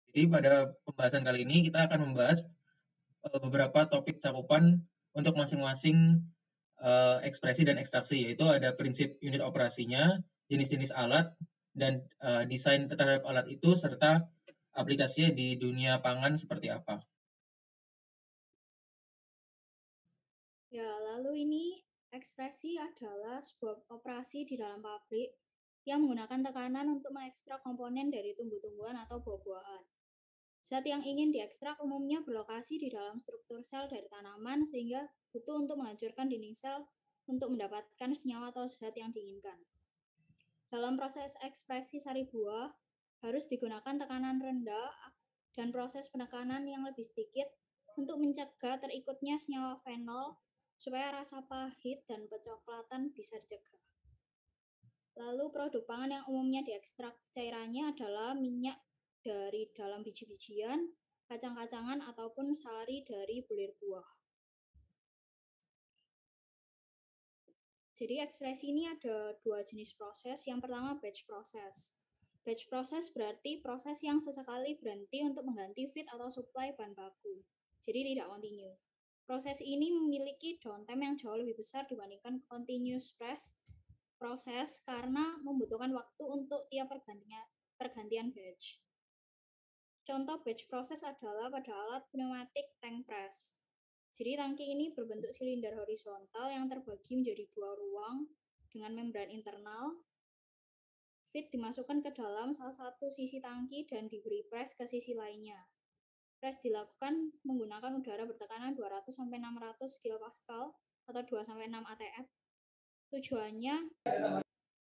Jadi pada pembahasan kali ini kita akan membahas beberapa topik cakupan untuk masing-masing ekspresi dan ekstraksi, yaitu ada prinsip unit operasinya, jenis-jenis alat, dan desain terhadap alat itu, serta aplikasinya di dunia pangan seperti apa. Ya, lalu ini ekspresi adalah sebuah operasi di dalam pabrik yang menggunakan tekanan untuk mengekstrak komponen dari tumbuh-tumbuhan atau buah-buahan. Zat yang ingin diekstrak umumnya berlokasi di dalam struktur sel dari tanaman sehingga butuh untuk menghancurkan dinding sel untuk mendapatkan senyawa atau zat yang diinginkan. Dalam proses ekspresi sari buah, harus digunakan tekanan rendah dan proses penekanan yang lebih sedikit untuk mencegah terikutnya senyawa fenol supaya rasa pahit dan kecoklatan bisa dicegah. Lalu produk pangan yang umumnya diekstrak cairannya adalah minyak dari dalam biji-bijian, kacang-kacangan, ataupun sari dari bulir buah. Jadi ekspresi ini ada dua jenis proses. Yang pertama batch proses. Batch proses berarti proses yang sesekali berhenti untuk mengganti feed atau supply bahan baku. Jadi tidak continue. Proses ini memiliki downtime yang jauh lebih besar dibandingkan continuous proses karena membutuhkan waktu untuk tiap pergantian batch. Contoh batch proses adalah pada alat pneumatic tank press. Jadi tangki ini berbentuk silinder horizontal yang terbagi menjadi dua ruang dengan membran internal. Feed dimasukkan ke dalam salah satu sisi tangki dan diberi press ke sisi lainnya. Press dilakukan menggunakan udara bertekanan 200-600 kPa atau 2-6 atf. Tujuannya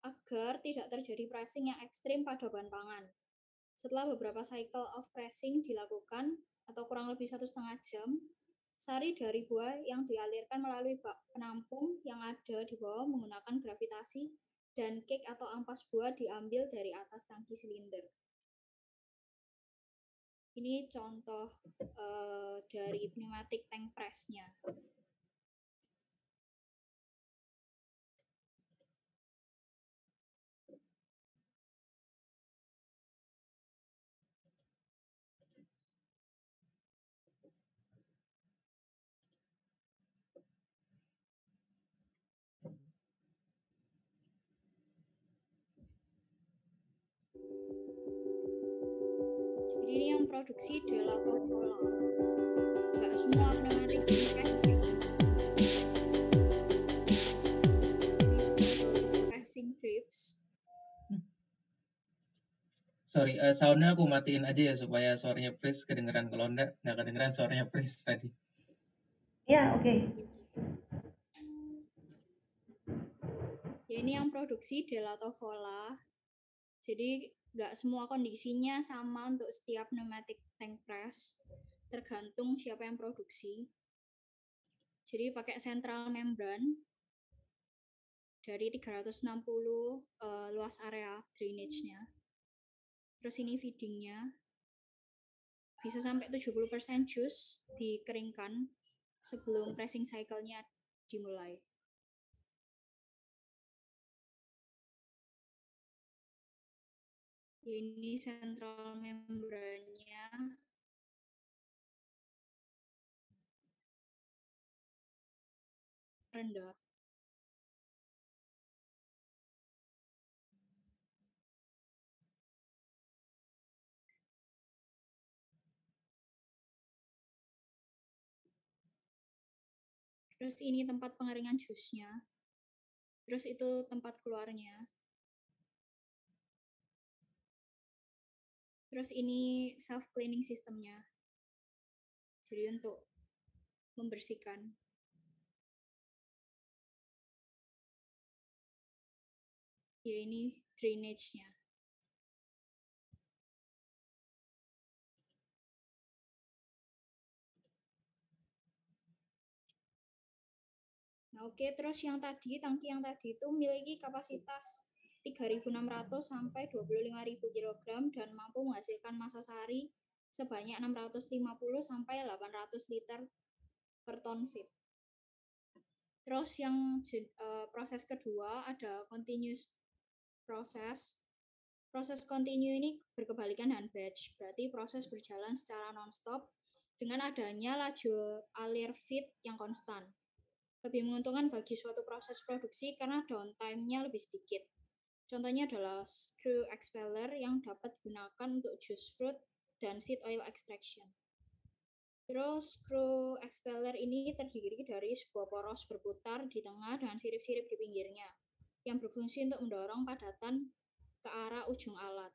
agar tidak terjadi pressing yang ekstrim pada bahan pangan. Setelah beberapa cycle of pressing dilakukan atau kurang lebih 1,5 jam, sari dari buah yang dialirkan melalui bak penampung yang ada di bawah menggunakan gravitasi dan cake atau ampas buah diambil dari atas tangki silinder. Ini contoh dari pneumatic tank press-nya. Jadi ini yang produksi Delatovola. Nggak semua pneumatic tank press pressing grips. Sorry, soundnya aku matiin aja ya supaya suaranya Pris kedengeran. Kalau nggak kedengeran suaranya Pris tadi. Ya, oke. Ya, ini yang produksi Delatovola. Jadi nggak semua kondisinya sama untuk setiap pneumatic tank press, tergantung siapa yang produksi. Jadi pakai central membran dari 360 luas area drainage-nya. Terus ini feeding-nya. Bisa sampai 70% jus dikeringkan sebelum pressing cycle-nya dimulai. Ini central membrannya rendah. Terus ini tempat pengeringan jusnya. Terus itu tempat keluarnya. Terus ini self cleaning sistemnya. Jadi untuk membersihkan. Ya ini drainage-nya. Nah, oke, terus yang tadi, tangki yang tadi itu memiliki kapasitas 3.600 sampai 25.000 kg dan mampu menghasilkan massa sari sebanyak 650 sampai 800 liter per ton feed. Terus yang proses kedua ada continuous proses. Proses kontinu ini berkebalikan dengan batch, berarti proses berjalan secara non-stop dengan adanya laju alir feed yang konstan. Lebih menguntungkan bagi suatu proses produksi karena downtime-nya lebih sedikit. Contohnya adalah screw expeller yang dapat digunakan untuk juice fruit dan seed oil extraction. Terus screw expeller ini terdiri dari sebuah poros berputar di tengah dengan sirip-sirip di pinggirnya yang berfungsi untuk mendorong padatan ke arah ujung alat.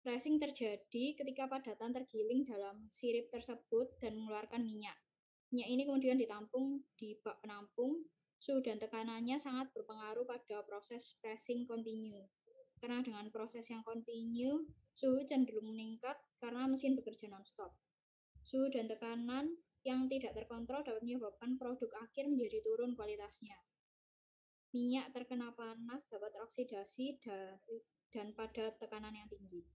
Pressing terjadi ketika padatan tergiling dalam sirip tersebut dan mengeluarkan minyak. Minyak ini kemudian ditampung di bak penampung. Suhu dan tekanannya sangat berpengaruh pada proses pressing kontinu. Karena dengan proses yang kontinu, suhu cenderung meningkat karena mesin bekerja non-stop. Suhu dan tekanan yang tidak terkontrol dapat menyebabkan produk akhir menjadi turun kualitasnya. Minyak terkena panas dapat teroksidasi dan pada tekanan yang tinggi.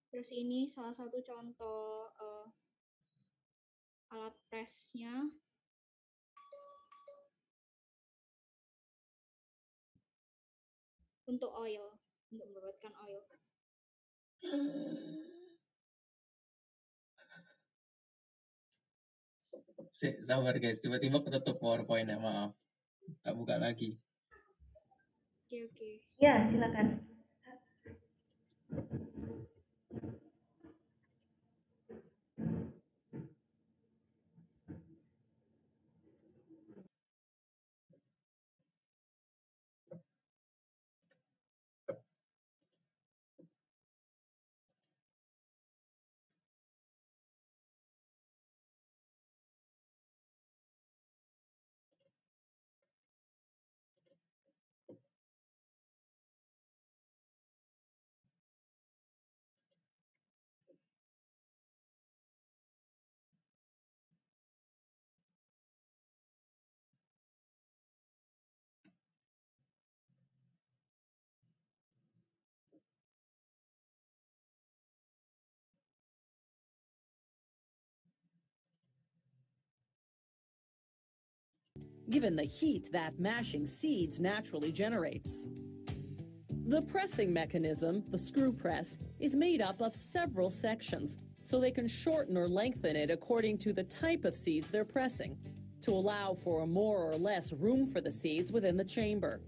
Terus ini salah satu contoh alat pressnya. Untuk oil, untuk membuatkan oil. Sabar guys, tiba-tiba ketutup PowerPoint-nya, maaf. Tak buka lagi. Oke. Ya, silakan. Given the heat that mashing seeds naturally generates. The pressing mechanism, the screw press, is made up of several sections, so they can shorten or lengthen it according to the type of seeds they're pressing, to allow for more or less room for the seeds within the chamber.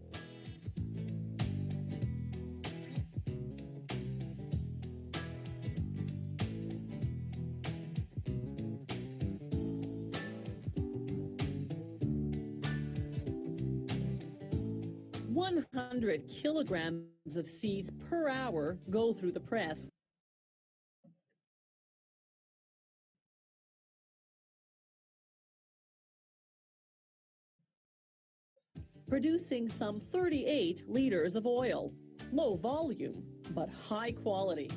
One 100 kilograms of seeds per hour go through the press. Producing some 38 liters of oil. Low volume, but high quality.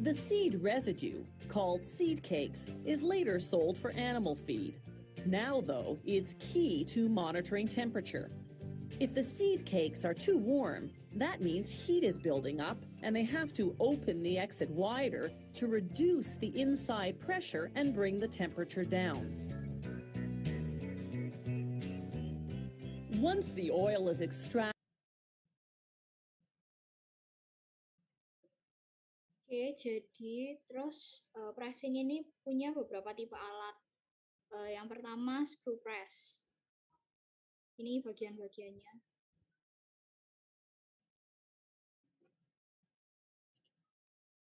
The seed residue, called seed cakes, is later sold for animal feed. Now, though, it's key to monitoring temperature. If the seed cakes are too warm, that means heat is building up and they have to open the exit wider to reduce the inside pressure and bring the temperature down. Once the oil is extracted, Oke, jadi terus pressing ini punya beberapa tipe alat. Yang pertama screw press. Ini bagian-bagiannya.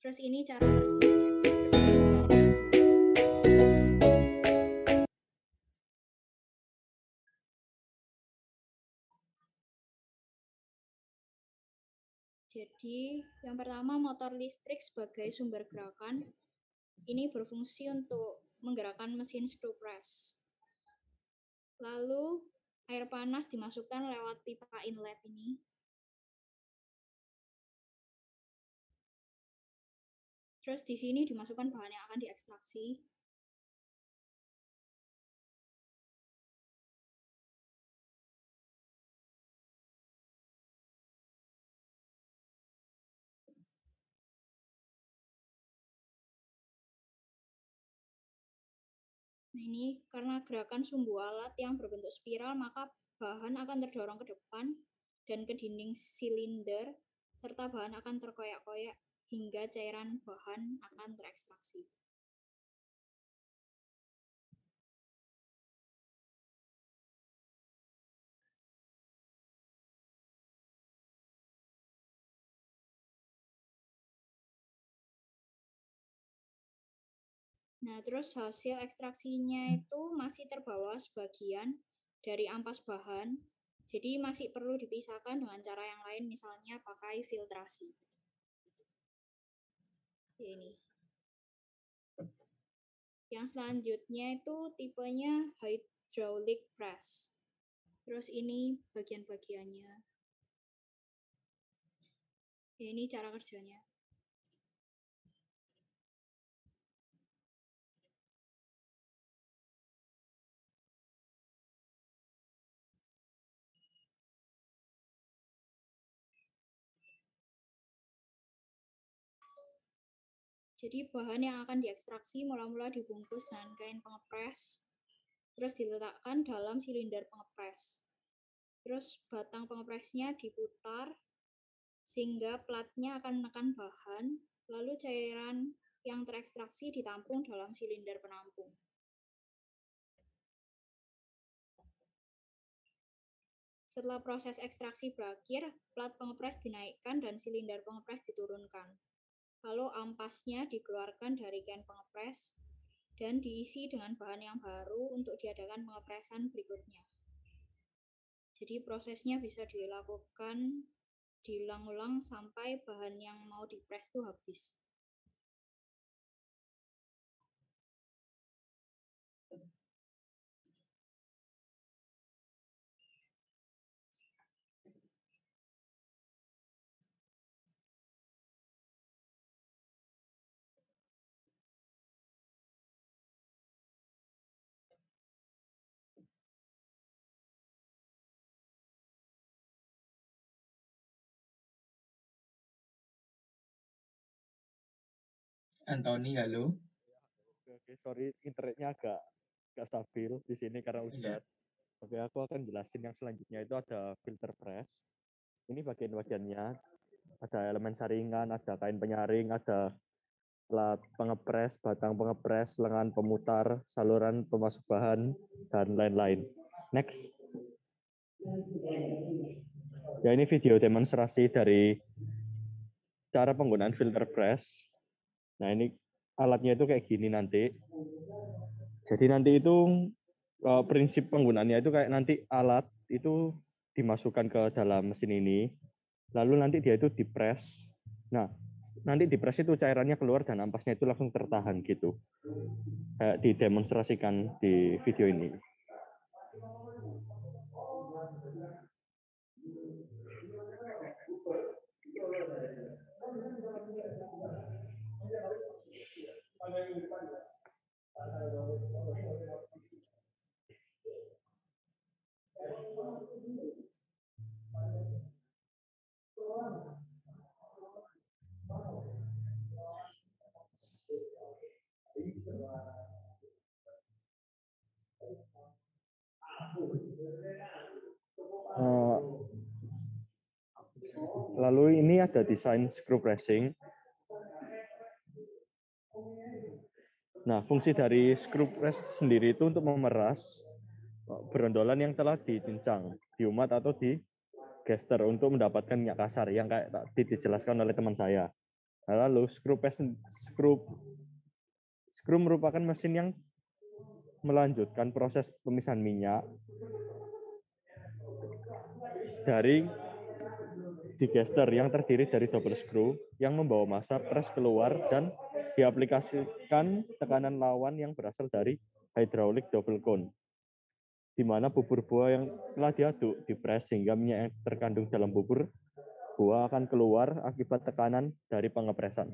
Terus ini cara kerjanya. Jadi yang pertama motor listrik sebagai sumber gerakan. Ini berfungsi untuk menggerakkan mesin screw press. Lalu air panas dimasukkan lewat pipa inlet ini. Terus di sini dimasukkan bahan yang akan diekstraksi. Nah, ini karena gerakan sumbu alat yang berbentuk spiral, maka bahan akan terdorong ke depan dan ke dinding silinder, serta bahan akan terkoyak-koyak hingga cairan bahan akan terekstraksi. Nah, terus hasil ekstraksinya itu masih terbawa sebagian dari ampas bahan, jadi masih perlu dipisahkan dengan cara yang lain, misalnya pakai filtrasi. Ini. Yang selanjutnya itu tipenya hydraulic press. Terus ini bagian-bagiannya. Ini cara kerjanya. Jadi bahan yang akan diekstraksi mula-mula dibungkus dengan kain pengepres, terus diletakkan dalam silinder pengepres. Terus batang pengepresnya diputar sehingga platnya akan menekan bahan, lalu cairan yang terekstraksi ditampung dalam silinder penampung. Setelah proses ekstraksi berakhir, plat pengepres dinaikkan dan silinder pengepres diturunkan. Lalu ampasnya dikeluarkan dari kain pengepres dan diisi dengan bahan yang baru untuk diadakan pengepresan berikutnya. Jadi prosesnya bisa dilakukan diulang-ulang sampai bahan yang mau dipres itu habis. Antoni, halo. Oke, sorry internetnya agak stabil di sini karena hujan. Oke, aku akan jelasin yang selanjutnya itu ada filter press. Ini bagian-bagiannya, ada elemen saringan, ada kain penyaring, ada plat pengepres, batang pengepres, lengan pemutar, saluran pemasuk bahan, dan lain-lain. Next. Ya, ini video demonstrasi dari cara penggunaan filter press. Nah, ini alatnya itu kayak gini nanti. Jadi nanti itu prinsip penggunaannya itu kayak nanti alat itu dimasukkan ke dalam mesin ini, lalu nanti dia itu dipres. Nah, nanti dipres itu cairannya keluar dan ampasnya itu langsung tertahan gitu. Kayak didemonstrasikan di video ini. Lalu ini ada desain screw pressing. Nah, fungsi dari screw press sendiri itu untuk memeras berondolan yang telah dicincang, diumat atau digester untuk mendapatkan minyak kasar yang kayak tadi dijelaskan oleh teman saya. Nah, lalu screw merupakan mesin yang melanjutkan proses pemisahan minyak dari digester yang terdiri dari double screw yang membawa massa press keluar dan diaplikasikan tekanan lawan yang berasal dari hydraulic double cone, di mana bubur buah yang telah diaduk dipres sehingga minyak yang terkandung dalam bubur buah akan keluar akibat tekanan dari pengepresan.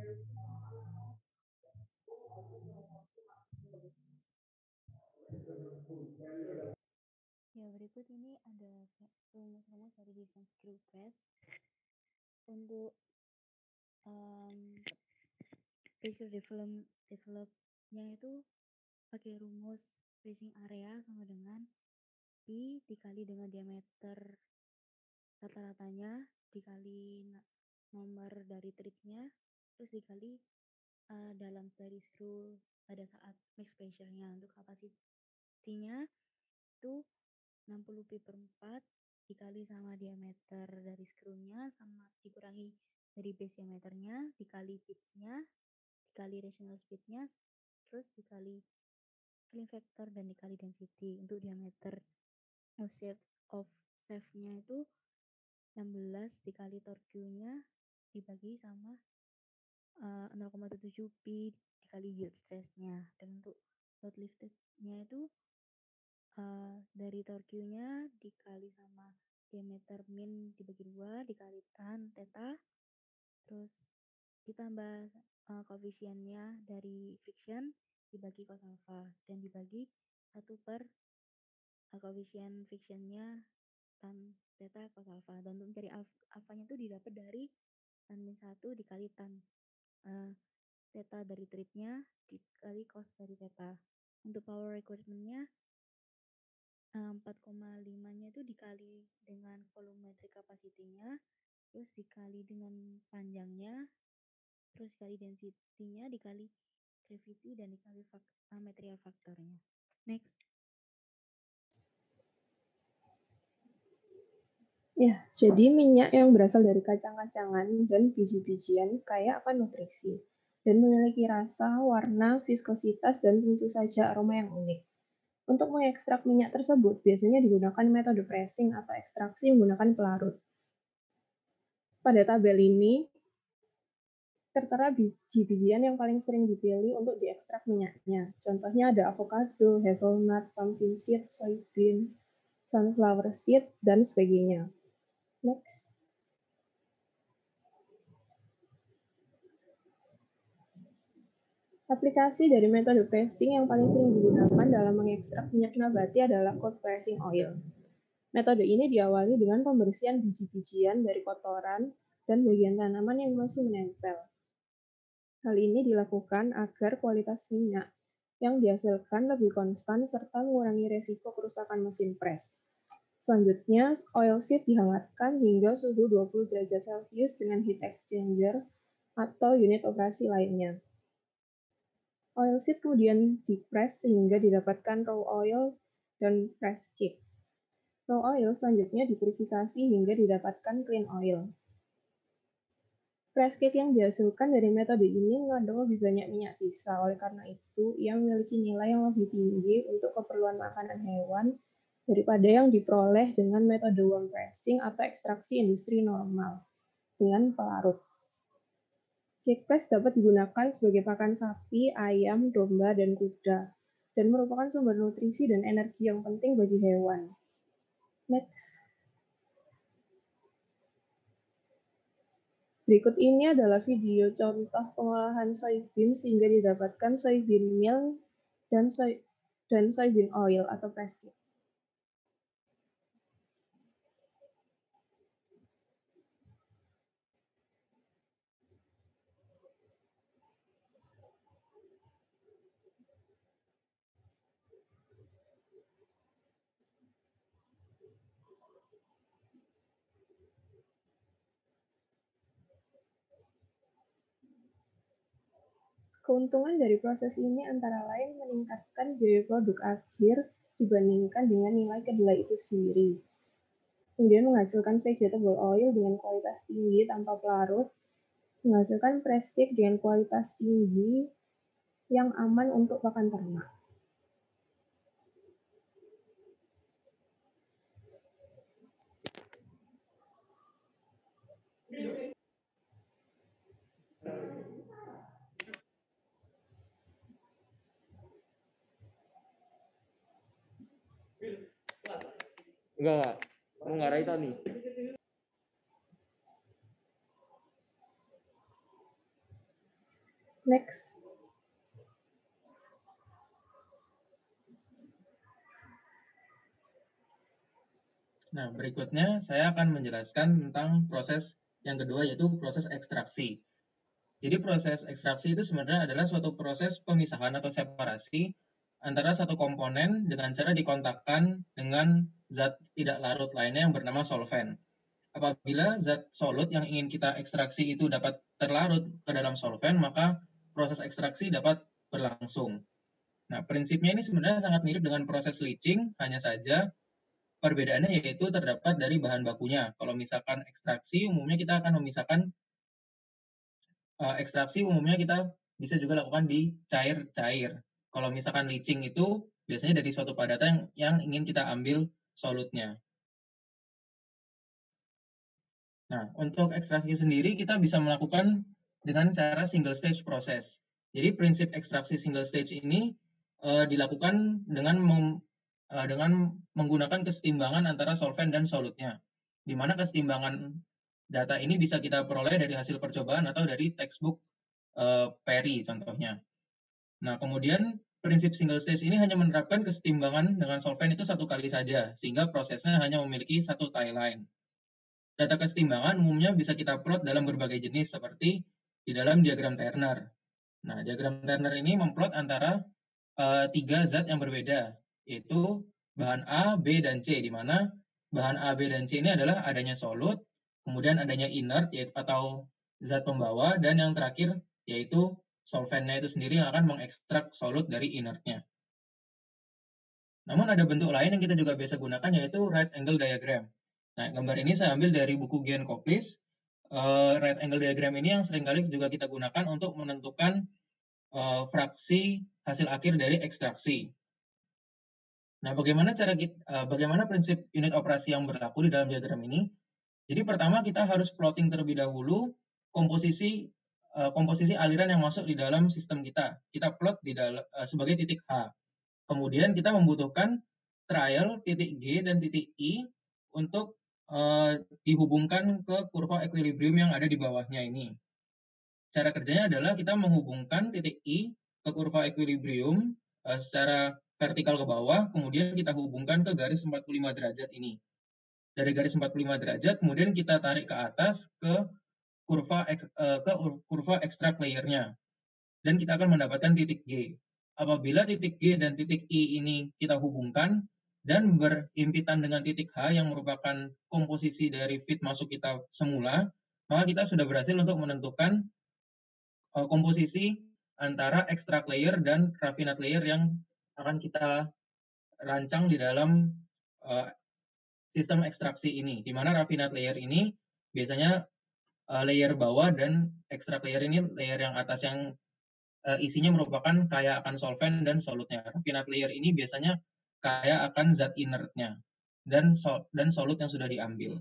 Ya, berikut ini ada rumus-rumus dari desain screw press. Untuk pressure developnya itu pakai rumus Freezing area sama dengan P dikali dengan diameter rata-ratanya dikali nomor dari tripnya, terus dikali dalam dari screw pada saat max pressure-nya. Untuk kapasitinya itu 60 pi per 4 dikali sama diameter dari screw-nya sama dikurangi dari base diameternya dikali pitch-nya dikali rational speed-nya terus dikali clean factor dan dikali density. Untuk diameter of shaft-nya itu 16 dikali torque-nya dibagi sama 0,7 pi dikali yield stress-nya. Dan untuk load lifted-nya itu dari torque-nya dikali sama diameter min dibagi 2 dikali tan theta, terus ditambah koefisiennya dari friction dibagi cos alpha dan dibagi 1 per koefisien frictionnya tan theta cos alpha. Dan untuk mencari alfanya itu didapat dari tan min 1 dikali tan theta dari tripnya dikali cos dari theta. Untuk power requirement-nya 4,5-nya itu dikali dengan volumetric capacity-nya, terus dikali dengan panjangnya, terus dikali density-nya, dikali gravity, dan dikali material factor-nya. Next. Ya, jadi minyak yang berasal dari kacang-kacangan dan biji-bijian kaya akan nutrisi dan memiliki rasa, warna, viskositas, dan tentu saja aroma yang unik. Untuk mengekstrak minyak tersebut, biasanya digunakan metode pressing atau ekstraksi menggunakan pelarut. Pada tabel ini, tertera biji-bijian yang paling sering dipilih untuk diekstrak minyaknya. Contohnya ada avocado, hazelnut, pumpkin seed, soybean, sunflower seed, dan sebagainya. Next. Aplikasi dari metode pressing yang paling sering digunakan dalam mengekstrak minyak nabati adalah cold pressing oil. Metode ini diawali dengan pembersihan biji-bijian dari kotoran dan bagian tanaman yang masih menempel. Hal ini dilakukan agar kualitas minyak yang dihasilkan lebih konstan serta mengurangi resiko kerusakan mesin press. Selanjutnya, oilseed dihangatkan hingga suhu 20 derajat Celcius dengan heat exchanger atau unit operasi lainnya. Oilseed kemudian di-press sehingga didapatkan raw oil dan press cake. Raw oil selanjutnya dipurifikasi hingga didapatkan clean oil. Press cake yang dihasilkan dari metode ini mengandung lebih banyak minyak sisa, oleh karena itu ia memiliki nilai yang lebih tinggi untuk keperluan makanan hewan daripada yang diperoleh dengan metode warm pressing atau ekstraksi industri normal dengan pelarut. Cake press dapat digunakan sebagai pakan sapi, ayam, domba, dan kuda, dan merupakan sumber nutrisi dan energi yang penting bagi hewan. Next. Berikut ini adalah video contoh pengolahan soybean sehingga didapatkan soybean meal dan soybean oil atau press cake. Keuntungan dari proses ini antara lain meningkatkan biaya produk akhir dibandingkan dengan nilai kedelai itu sendiri. Kemudian menghasilkan vegetable oil dengan kualitas tinggi tanpa pelarut, menghasilkan press cake dengan kualitas tinggi yang aman untuk pakan ternak. Enggak. Mau ngarai Tony. Next. Nah, berikutnya saya akan menjelaskan tentang proses yang kedua, yaitu proses ekstraksi. Jadi proses ekstraksi itu sebenarnya adalah suatu proses pemisahan atau separasi antara satu komponen dengan cara dikontakkan dengan zat tidak larut lainnya yang bernama solvent. Apabila zat solut yang ingin kita ekstraksi itu dapat terlarut ke dalam solvent, maka proses ekstraksi dapat berlangsung. Nah, prinsipnya ini sebenarnya sangat mirip dengan proses leaching, hanya saja perbedaannya yaitu terdapat dari bahan bakunya. Kalau misalkan ekstraksi, umumnya kita akan memisahkan ekstraksi umumnya kita bisa juga lakukan di cair-cair. Kalau misalkan leaching itu biasanya dari suatu padatan yang ingin kita ambil solutnya. Nah, untuk ekstraksi sendiri kita bisa melakukan dengan cara single stage proses. Jadi prinsip ekstraksi single stage ini dilakukan dengan menggunakan kesetimbangan antara solvent dan solutnya. Di mana kesetimbangan data ini bisa kita peroleh dari hasil percobaan atau dari textbook Perry contohnya. Nah, kemudian prinsip single stage ini hanya menerapkan kesetimbangan dengan solvent itu satu kali saja, sehingga prosesnya hanya memiliki satu tie line. Data kesetimbangan umumnya bisa kita plot dalam berbagai jenis seperti di dalam diagram Turner. Nah, diagram Turner ini memplot antara tiga zat yang berbeda, yaitu bahan A, B, dan C, di mana bahan A, B, dan C ini adalah adanya solut, kemudian adanya inert atau zat pembawa, dan yang terakhir yaitu solventnya itu sendiri yang akan mengekstrak solut dari inertnya. Namun ada bentuk lain yang kita juga biasa gunakan yaitu right angle diagram. Nah, gambar ini saya ambil dari buku Gian Koplis. Right angle diagram ini yang seringkali juga kita gunakan untuk menentukan fraksi hasil akhir dari ekstraksi. Nah, bagaimana prinsip unit operasi yang berlaku di dalam diagram ini? Jadi pertama kita harus plotting terlebih dahulu komposisi aliran yang masuk di dalam sistem kita. Kita plot sebagai titik H. Kemudian kita membutuhkan trial titik G dan titik I untuk dihubungkan ke kurva equilibrium yang ada di bawahnya ini. Cara kerjanya adalah kita menghubungkan titik I ke kurva equilibrium secara vertikal ke bawah, kemudian kita hubungkan ke garis 45 derajat ini. Dari garis 45 derajat, kemudian kita tarik ke atas ke kurva extract layernya. Dan kita akan mendapatkan titik G. Apabila titik G dan titik I ini kita hubungkan dan berimpitan dengan titik H yang merupakan komposisi dari feed masuk kita semula, maka kita sudah berhasil untuk menentukan komposisi antara extract layer dan raffinate layer yang akan kita rancang di dalam sistem ekstraksi ini, di mana raffinate layer ini biasanya layer bawah dan extract layer ini layer yang atas yang isinya merupakan kaya akan solvent dan solutnya. Raffinate layer ini biasanya kaya akan zat inertnya dan solut yang sudah diambil.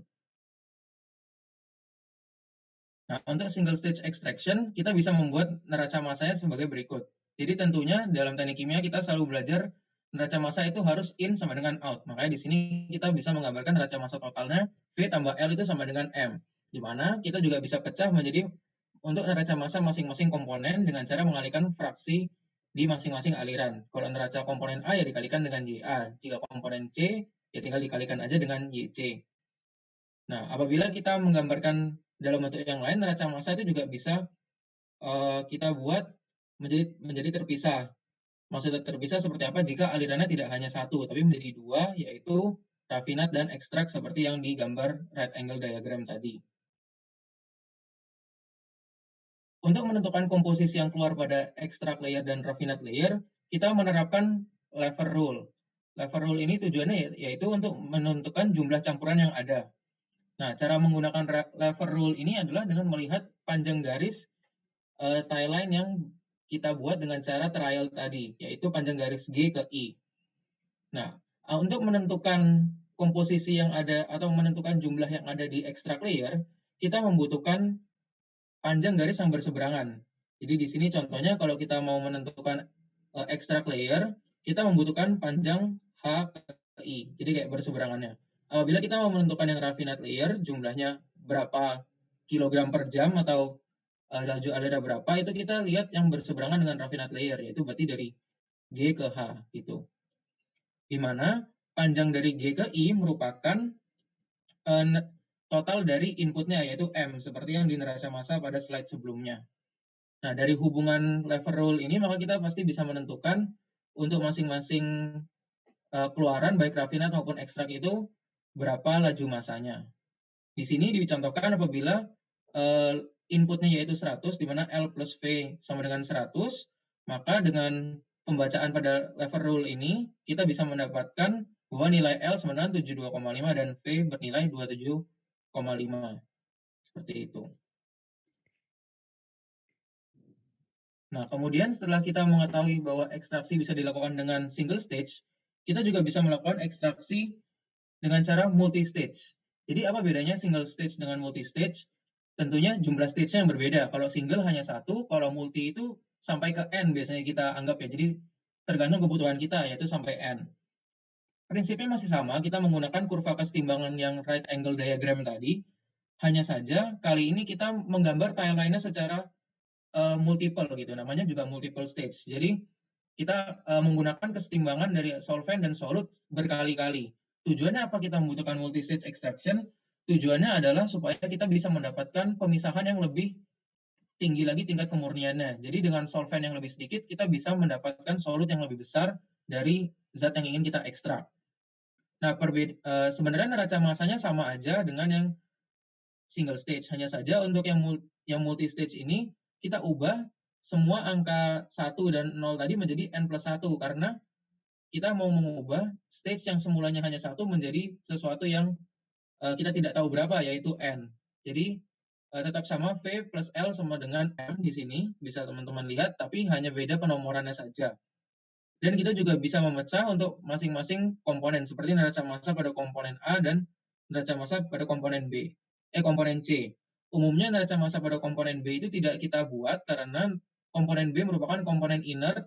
Nah, untuk single stage extraction, kita bisa membuat neraca masanya sebagai berikut. Jadi tentunya dalam teknik kimia kita selalu belajar neraca massa itu harus in sama dengan out. Makanya di sini kita bisa menggambarkan neraca massa totalnya V tambah L itu sama dengan M. Di mana kita juga bisa pecah menjadi untuk neraca massa masing-masing komponen dengan cara mengalihkan fraksi di masing-masing aliran. Kalau neraca komponen A ya dikalikan dengan YA. Jika komponen C ya tinggal dikalikan aja dengan YC. Nah, apabila kita menggambarkan dalam bentuk yang lain, neraca massa itu juga bisa kita buat menjadi terpisah. Maksudnya terpisah seperti apa jika alirannya tidak hanya satu, tapi menjadi dua, yaitu raffinate dan ekstrak seperti yang digambar right angle diagram tadi. Untuk menentukan komposisi yang keluar pada extract layer dan raffinate layer, kita menerapkan lever rule. Lever rule ini tujuannya yaitu untuk menentukan jumlah campuran yang ada. Nah, cara menggunakan lever rule ini adalah dengan melihat panjang garis tie line yang kita buat dengan cara trial tadi, yaitu panjang garis G ke I. Nah, untuk menentukan komposisi yang ada atau menentukan jumlah yang ada di extract layer, kita membutuhkan panjang garis yang berseberangan. Jadi di sini contohnya kalau kita mau menentukan extract layer, kita membutuhkan panjang H ke I. Jadi kayak berseberangannya. Apabila kita mau menentukan yang raffinate layer, jumlahnya berapa kilogram per jam atau laju aliran berapa, itu kita lihat yang berseberangan dengan raffinate layer, yaitu berarti dari G ke H gitu. Di mana panjang dari G ke I merupakan total dari inputnya, yaitu M, seperti yang di neraca massa pada slide sebelumnya. Nah, dari hubungan lever rule ini, maka kita pasti bisa menentukan untuk masing-masing keluaran baik rafinat maupun ekstrak itu berapa laju masanya. Di sini dicontohkan apabila inputnya yaitu 100, di mana L plus V sama dengan 100, maka dengan pembacaan pada lever rule ini, kita bisa mendapatkan bahwa nilai L sama dengan 72,5 dan V bernilai 27,5. Seperti itu. Nah, kemudian setelah kita mengetahui bahwa ekstraksi bisa dilakukan dengan single stage, kita juga bisa melakukan ekstraksi dengan cara multi-stage. Jadi apa bedanya single stage dengan multi-stage? Tentunya jumlah stage-nya yang berbeda. Kalau single hanya satu, kalau multi itu sampai ke N biasanya kita anggap ya. Jadi tergantung kebutuhan kita, yaitu sampai N. Prinsipnya masih sama, kita menggunakan kurva kesetimbangan yang right angle diagram tadi. Hanya saja kali ini kita menggambar timeline-nya secara multiple gitu, namanya juga multiple stage. Jadi kita menggunakan kesetimbangan dari solvent dan solut berkali-kali. Tujuannya apa kita membutuhkan multi-stage extraction? Tujuannya adalah supaya kita bisa mendapatkan pemisahan yang lebih tinggi lagi tingkat kemurniannya. Jadi dengan solvent yang lebih sedikit, kita bisa mendapatkan solut yang lebih besar dari zat yang ingin kita ekstrak. Nah, sebenarnya neraca masanya sama aja dengan yang single stage. Hanya saja untuk yang multi-stage ini, kita ubah semua angka 1 dan 0 tadi menjadi N plus 1, karena kita mau mengubah stage yang semulanya hanya 1 menjadi sesuatu yang kita tidak tahu berapa, yaitu N. Jadi tetap sama V plus L sama dengan M di sini, bisa teman-teman lihat, tapi hanya beda penomorannya saja. Dan kita juga bisa memecah untuk masing-masing komponen, seperti neraca massa pada komponen A dan neraca massa pada komponen komponen C. Umumnya neraca massa pada komponen B itu tidak kita buat karena komponen B merupakan komponen inert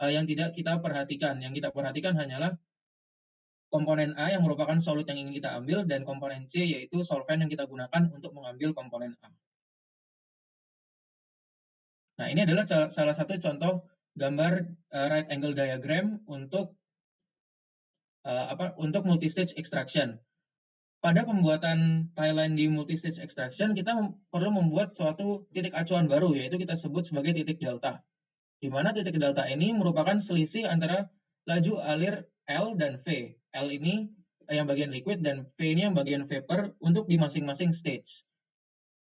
yang tidak kita perhatikan. Yang kita perhatikan hanyalah komponen A yang merupakan solut yang ingin kita ambil, dan komponen C yaitu solvent yang kita gunakan untuk mengambil komponen A. Nah, ini adalah salah satu contoh gambar right angle diagram untuk multi-stage extraction. Pada pembuatan timeline di multi-stage extraction, kita perlu membuat suatu titik acuan baru, yaitu kita sebut sebagai titik delta. Di mana titik delta ini merupakan selisih antara laju alir L dan V. L ini yang bagian liquid dan V ini yang bagian vapor untuk di masing-masing stage.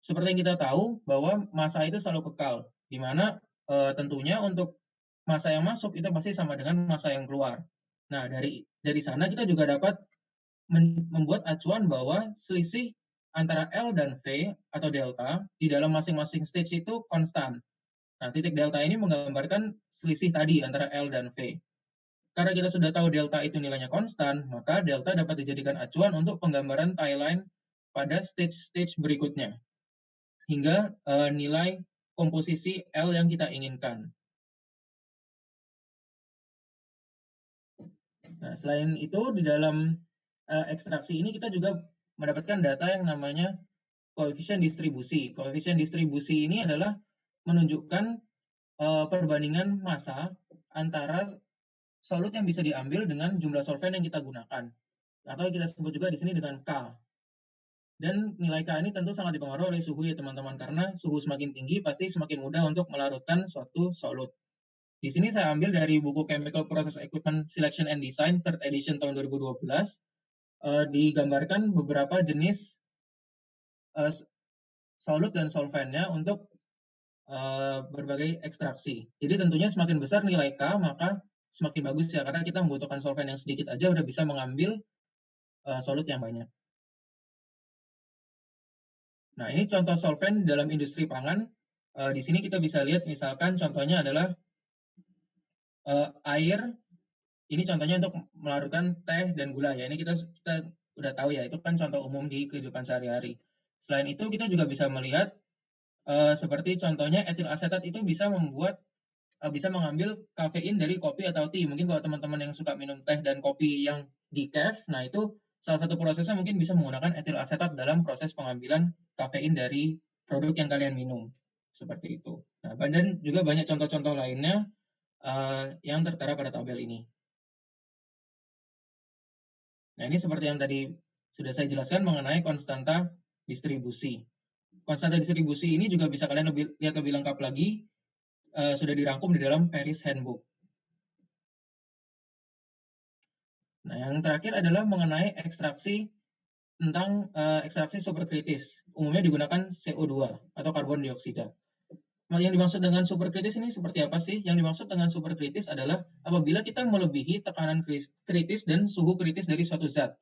Seperti yang kita tahu bahwa massa itu selalu kekal, di mana tentunya untuk massa yang masuk itu pasti sama dengan massa yang keluar. Nah, dari sana kita juga dapat membuat acuan bahwa selisih antara L dan V atau delta di dalam masing-masing stage itu konstan. Nah, titik delta ini menggambarkan selisih tadi antara L dan V. Karena kita sudah tahu delta itu nilainya konstan, maka delta dapat dijadikan acuan untuk penggambaran timeline pada stage-stage berikutnya, hingga nilai komposisi L yang kita inginkan. Nah, selain itu, di dalam ekstraksi ini kita juga mendapatkan data yang namanya koefisien distribusi. Koefisien distribusi ini adalah menunjukkan perbandingan massa antara solut yang bisa diambil dengan jumlah solvent yang kita gunakan, atau kita sebut juga di sini dengan K. Dan nilai K ini tentu sangat dipengaruhi oleh suhu ya teman-teman, karena suhu semakin tinggi pasti semakin mudah untuk melarutkan suatu solut. Di sini saya ambil dari buku Chemical Process Equipment Selection and Design 3rd edition tahun 2012. Digambarkan beberapa jenis solut dan solventnya untuk berbagai ekstraksi. Jadi tentunya semakin besar nilai K, maka semakin bagus ya, karena kita membutuhkan solvent yang sedikit aja udah bisa mengambil solut yang banyak. Nah, ini contoh solvent dalam industri pangan. Di sini kita bisa lihat misalkan contohnya adalah air. Ini contohnya untuk melarutkan teh dan gula ya. Ini kita udah tahu ya, itu kan contoh umum di kehidupan sehari-hari. Selain itu kita juga bisa melihat seperti contohnya etil asetat itu bisa mengambil kafein dari kopi atau tea. Mungkin kalau teman-teman yang suka minum teh dan kopi yang decaf, nah itu salah satu prosesnya mungkin bisa menggunakan etil asetat dalam proses pengambilan kafein dari produk yang kalian minum. Seperti itu. Nah, dan juga banyak contoh-contoh lainnya yang tertera pada tabel ini. Nah, ini seperti yang tadi sudah saya jelaskan mengenai konstanta distribusi. Konstanta distribusi ini juga bisa kalian lihat lebih lengkap lagi, sudah dirangkum di dalam Paris Handbook. Nah, yang terakhir adalah mengenai ekstraksi tentang ekstraksi superkritis. Umumnya digunakan CO2 atau karbon dioksida. Nah, yang dimaksud dengan superkritis ini seperti apa sih? Yang dimaksud dengan superkritis adalah apabila kita melebihi tekanan kritis dan suhu kritis dari suatu zat.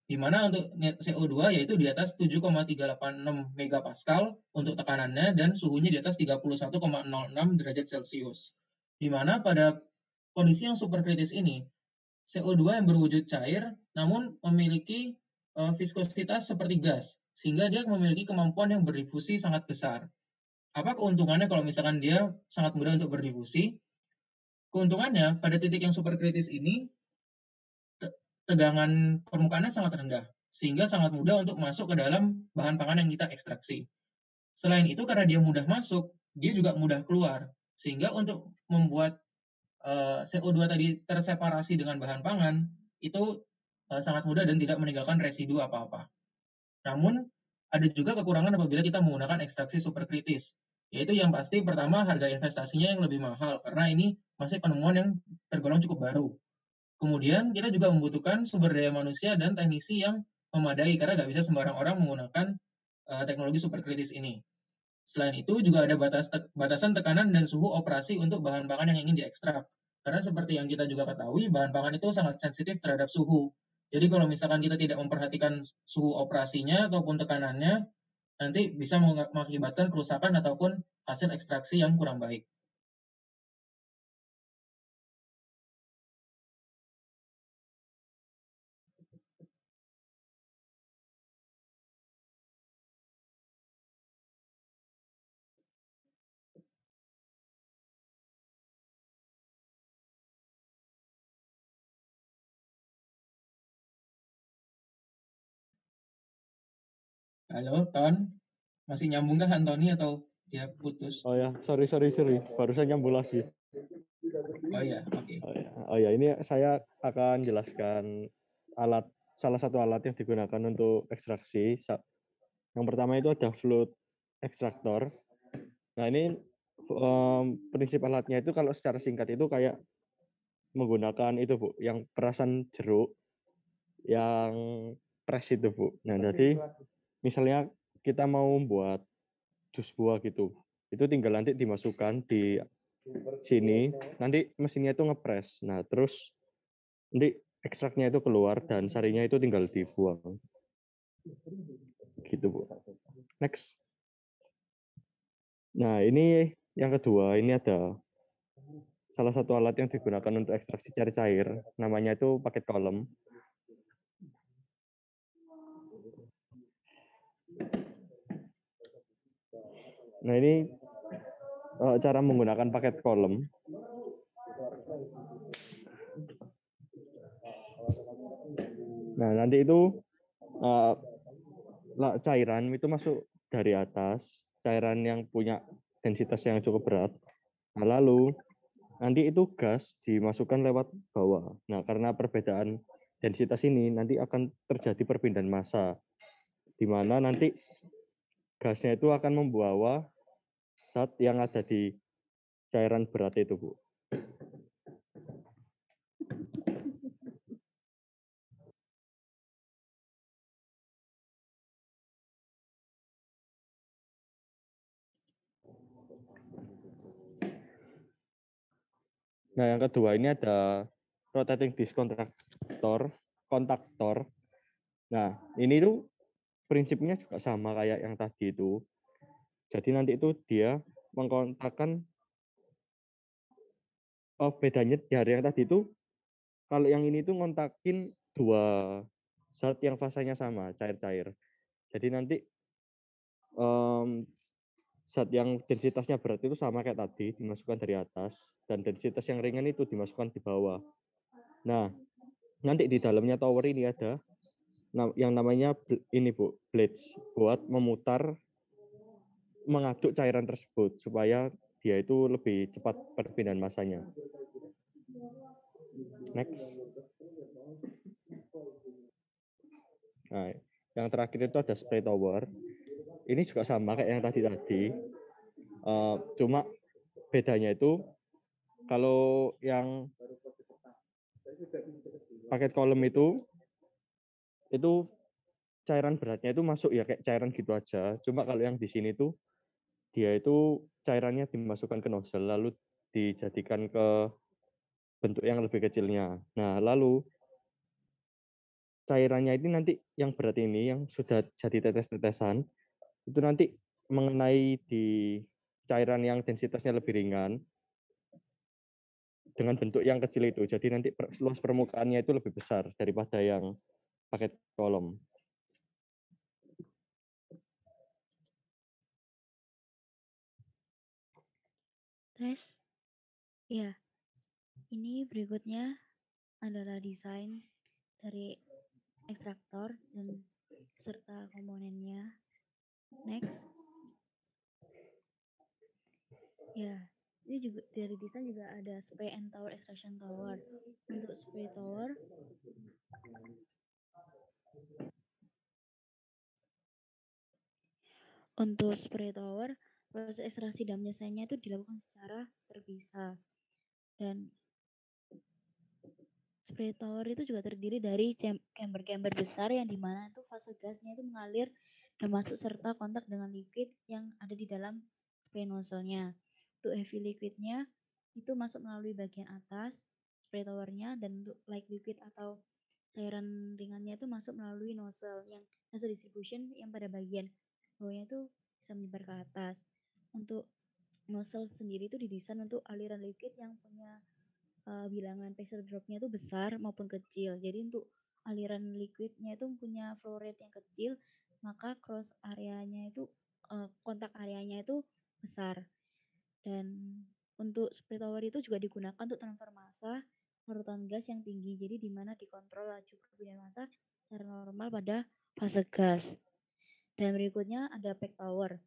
Di mana untuk CO2 yaitu di atas 7,386 megapascal untuk tekanannya dan suhunya di atas 31,06 derajat Celcius. Di mana pada kondisi yang superkritis ini CO2 yang berwujud cair namun memiliki viskositas seperti gas sehingga dia memiliki kemampuan yang berdifusi sangat besar. Apa keuntungannya kalau misalkan dia sangat mudah untuk berdifusi? Keuntungannya pada titik yang superkritis ini tegangan permukaannya sangat rendah, sehingga sangat mudah untuk masuk ke dalam bahan pangan yang kita ekstraksi. Selain itu, karena dia mudah masuk, dia juga mudah keluar, sehingga untuk membuat CO2 tadi terseparasi dengan bahan pangan, itu sangat mudah dan tidak meninggalkan residu apa-apa. Namun, ada juga kekurangan apabila kita menggunakan ekstraksi superkritis, yaitu yang pasti pertama harga investasinya yang lebih mahal, karena ini masih penemuan yang tergolong cukup baru. Kemudian kita juga membutuhkan sumber daya manusia dan teknisi yang memadai karena nggak bisa sembarang orang menggunakan teknologi superkritis ini. Selain itu juga ada batasan tekanan dan suhu operasi untuk bahan pangan yang ingin diekstrak. Karena seperti yang kita juga ketahui, bahan pangan itu sangat sensitif terhadap suhu. Jadi kalau misalkan kita tidak memperhatikan suhu operasinya ataupun tekanannya, nanti bisa mengakibatkan kerusakan ataupun hasil ekstraksi yang kurang baik. Halo, Ton. Masih nyambung kah Antoni atau dia putus? Oh ya, sorry. Barusan nyambung lagi. Oh ya, oke. Oh ya, ini saya akan jelaskan salah satu alat yang digunakan untuk ekstraksi. Yang pertama itu ada float extractor. Nah, ini prinsip alatnya itu kalau secara singkat itu kayak menggunakan itu, Bu, yang perasan jeruk yang press itu, Bu. Nah, jadi misalnya kita mau buat jus buah gitu. Itu tinggal nanti dimasukkan di sini, nanti mesinnya itu ngepres. Nah, terus nanti ekstraknya itu keluar dan sarinya itu tinggal dibuang. Gitu, Bu. Next. Nah, ini yang kedua, ini ada salah satu alat yang digunakan untuk ekstraksi cair, namanya itu paket kolom. Nah, ini cara menggunakan paket kolom. Nah, nanti itu cairan itu masuk dari atas, cairan yang punya densitas yang cukup berat. Nah, lalu nanti itu gas dimasukkan lewat bawah. Nah, karena perbedaan densitas ini nanti akan terjadi perpindahan massa, di mana nanti gasnya itu akan membawa zat yang ada di cairan berat itu, Bu. Nah, yang kedua ini ada rotating disk kontaktor. Nah, ini tuh prinsipnya juga sama kayak yang tadi itu. Jadi nanti itu dia mengkontakkan bedanya dari yang tadi itu, kalau yang ini tuh ngontakin dua zat yang fasanya sama, cair-cair. Jadi nanti zat yang densitasnya berat itu sama kayak tadi, dimasukkan dari atas, dan densitas yang ringan itu dimasukkan di bawah. Nah, nanti di dalamnya tower ini ada yang namanya ini, Bu, blades, buat mengaduk cairan tersebut supaya dia itu lebih cepat perpindahan massanya. Next. Nah, yang terakhir itu ada spray tower. Ini juga sama kayak yang tadi. Cuma bedanya itu kalau yang paket kolom itu cairan beratnya itu masuk ya kayak cairan gitu aja. Cuma kalau yang di sini tuh dia itu cairannya dimasukkan ke nozzle lalu dijadikan ke bentuk yang lebih kecilnya. Nah, lalu cairannya ini nanti yang berat ini yang sudah jadi tetes-tetesan itu nanti mengenai di cairan yang densitasnya lebih ringan dengan bentuk yang kecil itu. Jadi nanti luas permukaannya itu lebih besar daripada yang paket kolom. Tes, ya, ini berikutnya adalah desain dari ekstraktor dan serta komponennya. Next. Ya, ini juga dari desain juga ada spray and tower extraction tower. Untuk spray tower, proses ekstraksi dan penyelesaiannya itu dilakukan secara terpisah. Dan spray tower itu juga terdiri dari chamber-chamber besar yang dimana itu fase gasnya itu mengalir dan masuk serta kontak dengan liquid yang ada di dalam spray nozzle-nya. Untuk heavy liquidnya itu masuk melalui bagian atas spray towernya, dan untuk light liquid atau cairan ringannya itu masuk melalui nozzle distribution yang pada bagian bawahnya itu bisa menyebar ke atas. Untuk nozzle sendiri itu didesain untuk aliran liquid yang punya bilangan pressure drop-nya itu besar maupun kecil. Jadi untuk aliran liquidnya itu punya flow rate yang kecil, maka cross areanya itu kontak areanya itu besar. Dan untuk spray tower itu juga digunakan untuk transfer massa larutan gas yang tinggi. Jadi di mana dikontrol laju perpindahan massa secara normal pada fase gas. Dan berikutnya ada pack tower.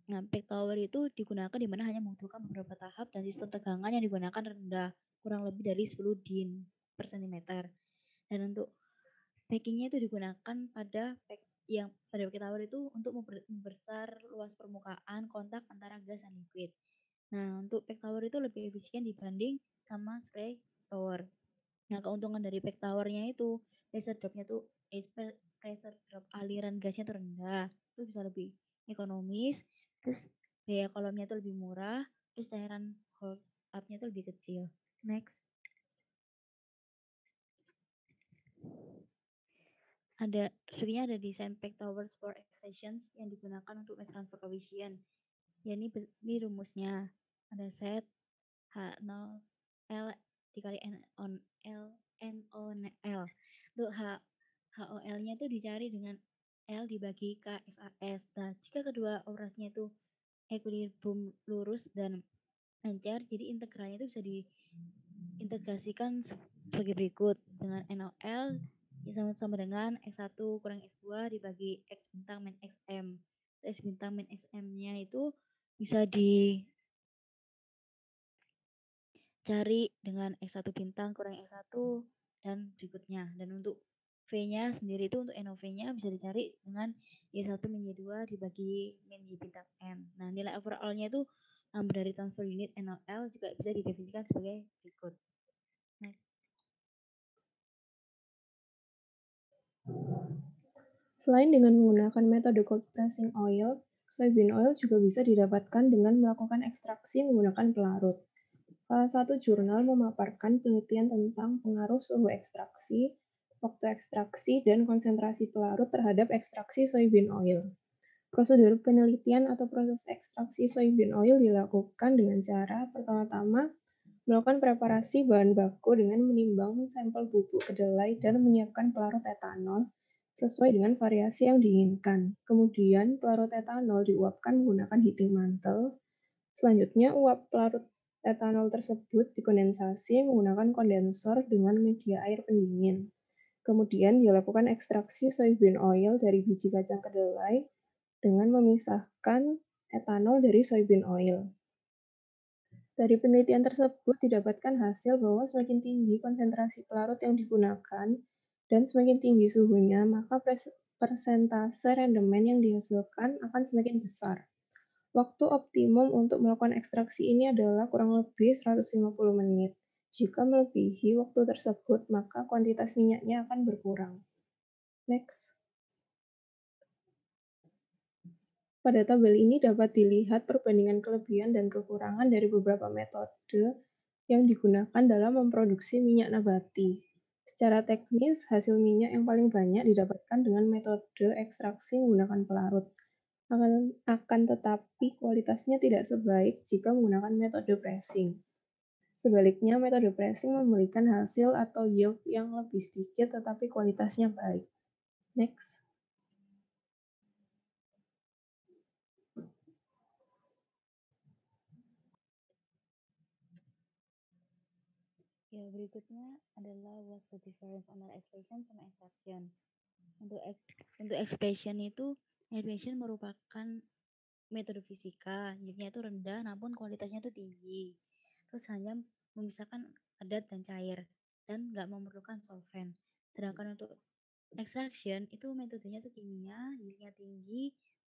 Nah, pack tower itu digunakan di mana hanya membutuhkan beberapa tahap dan sistem tegangan yang digunakan rendah, kurang lebih dari 10 din per cm. Dan untuk packingnya itu digunakan pada pack tower itu untuk membesar luas permukaan kontak antara gas dan liquid. Nah, untuk pack tower itu lebih efisien dibanding sama spray tower. Nah, keuntungan dari pack towernya itu pressure drop aliran gasnya itu rendah, itu bisa lebih ekonomis, terus biaya kolomnya itu lebih murah, terus cairan hold up-nya itu lebih kecil. Next. Selanjutnya ada desain pack towers for extensions yang digunakan untuk mass transfer coefficient. Ya, ini rumusnya. Ada set H0 L dikali N on L. Untuk HOL-nya itu dicari dengan L dibagi KSAS. Nah, jika kedua operasinya itu equilibrium lurus dan lancar, jadi integralnya itu bisa diintegrasikan sebagai berikut. Dengan NOL sama dengan X1 kurang X2 dibagi X bintang min XM. X bintang min XM-nya itu bisa dicari dengan X1 bintang kurang X1 dan berikutnya. Dan untuk V-nya sendiri itu untuk NOV-nya bisa dicari dengan Y1 min Y2 dibagi min Y bintang M. Nah, nilai overall-nya itu number dari transfer unit NOL juga bisa didefinisikan sebagai berikut. Selain dengan menggunakan metode cold pressing oil, soybean oil juga bisa didapatkan dengan melakukan ekstraksi menggunakan pelarut. Salah satu jurnal memaparkan penelitian tentang pengaruh suhu ekstraksi, waktu ekstraksi, dan konsentrasi pelarut terhadap ekstraksi soybean oil. Prosedur penelitian atau proses ekstraksi soybean oil dilakukan dengan cara pertama-tama melakukan preparasi bahan baku dengan menimbang sampel bubuk kedelai dan menyiapkan pelarut etanol sesuai dengan variasi yang diinginkan. Kemudian pelarut etanol diuapkan menggunakan heating mantle. Selanjutnya uap pelarut etanol tersebut dikondensasi menggunakan kondensor dengan media air pendingin. Kemudian dilakukan ekstraksi soybean oil dari biji kacang kedelai dengan memisahkan etanol dari soybean oil. Dari penelitian tersebut didapatkan hasil bahwa semakin tinggi konsentrasi pelarut yang digunakan dan semakin tinggi suhunya, maka persentase rendemen yang dihasilkan akan semakin besar. Waktu optimum untuk melakukan ekstraksi ini adalah kurang lebih 150 menit. Jika melebihi waktu tersebut, maka kuantitas minyaknya akan berkurang. Next. Pada tabel ini dapat dilihat perbandingan kelebihan dan kekurangan dari beberapa metode yang digunakan dalam memproduksi minyak nabati. Secara teknis, hasil minyak yang paling banyak didapatkan dengan metode ekstraksi menggunakan pelarut. Akan tetapi kualitasnya tidak sebaik jika menggunakan metode pressing. Sebaliknya, metode pressing memberikan hasil atau yield yang lebih sedikit tetapi kualitasnya baik. Next. Ya, berikutnya adalah what's the difference antara expression sama extraction. Untuk expression itu, expression merupakan metode fisika, yieldnya itu rendah namun kualitasnya itu tinggi. Terus hanya memisahkan padat dan cair dan nggak memerlukan solvent. Sedangkan untuk extraction itu metodenya itu kimia, yieldnya tinggi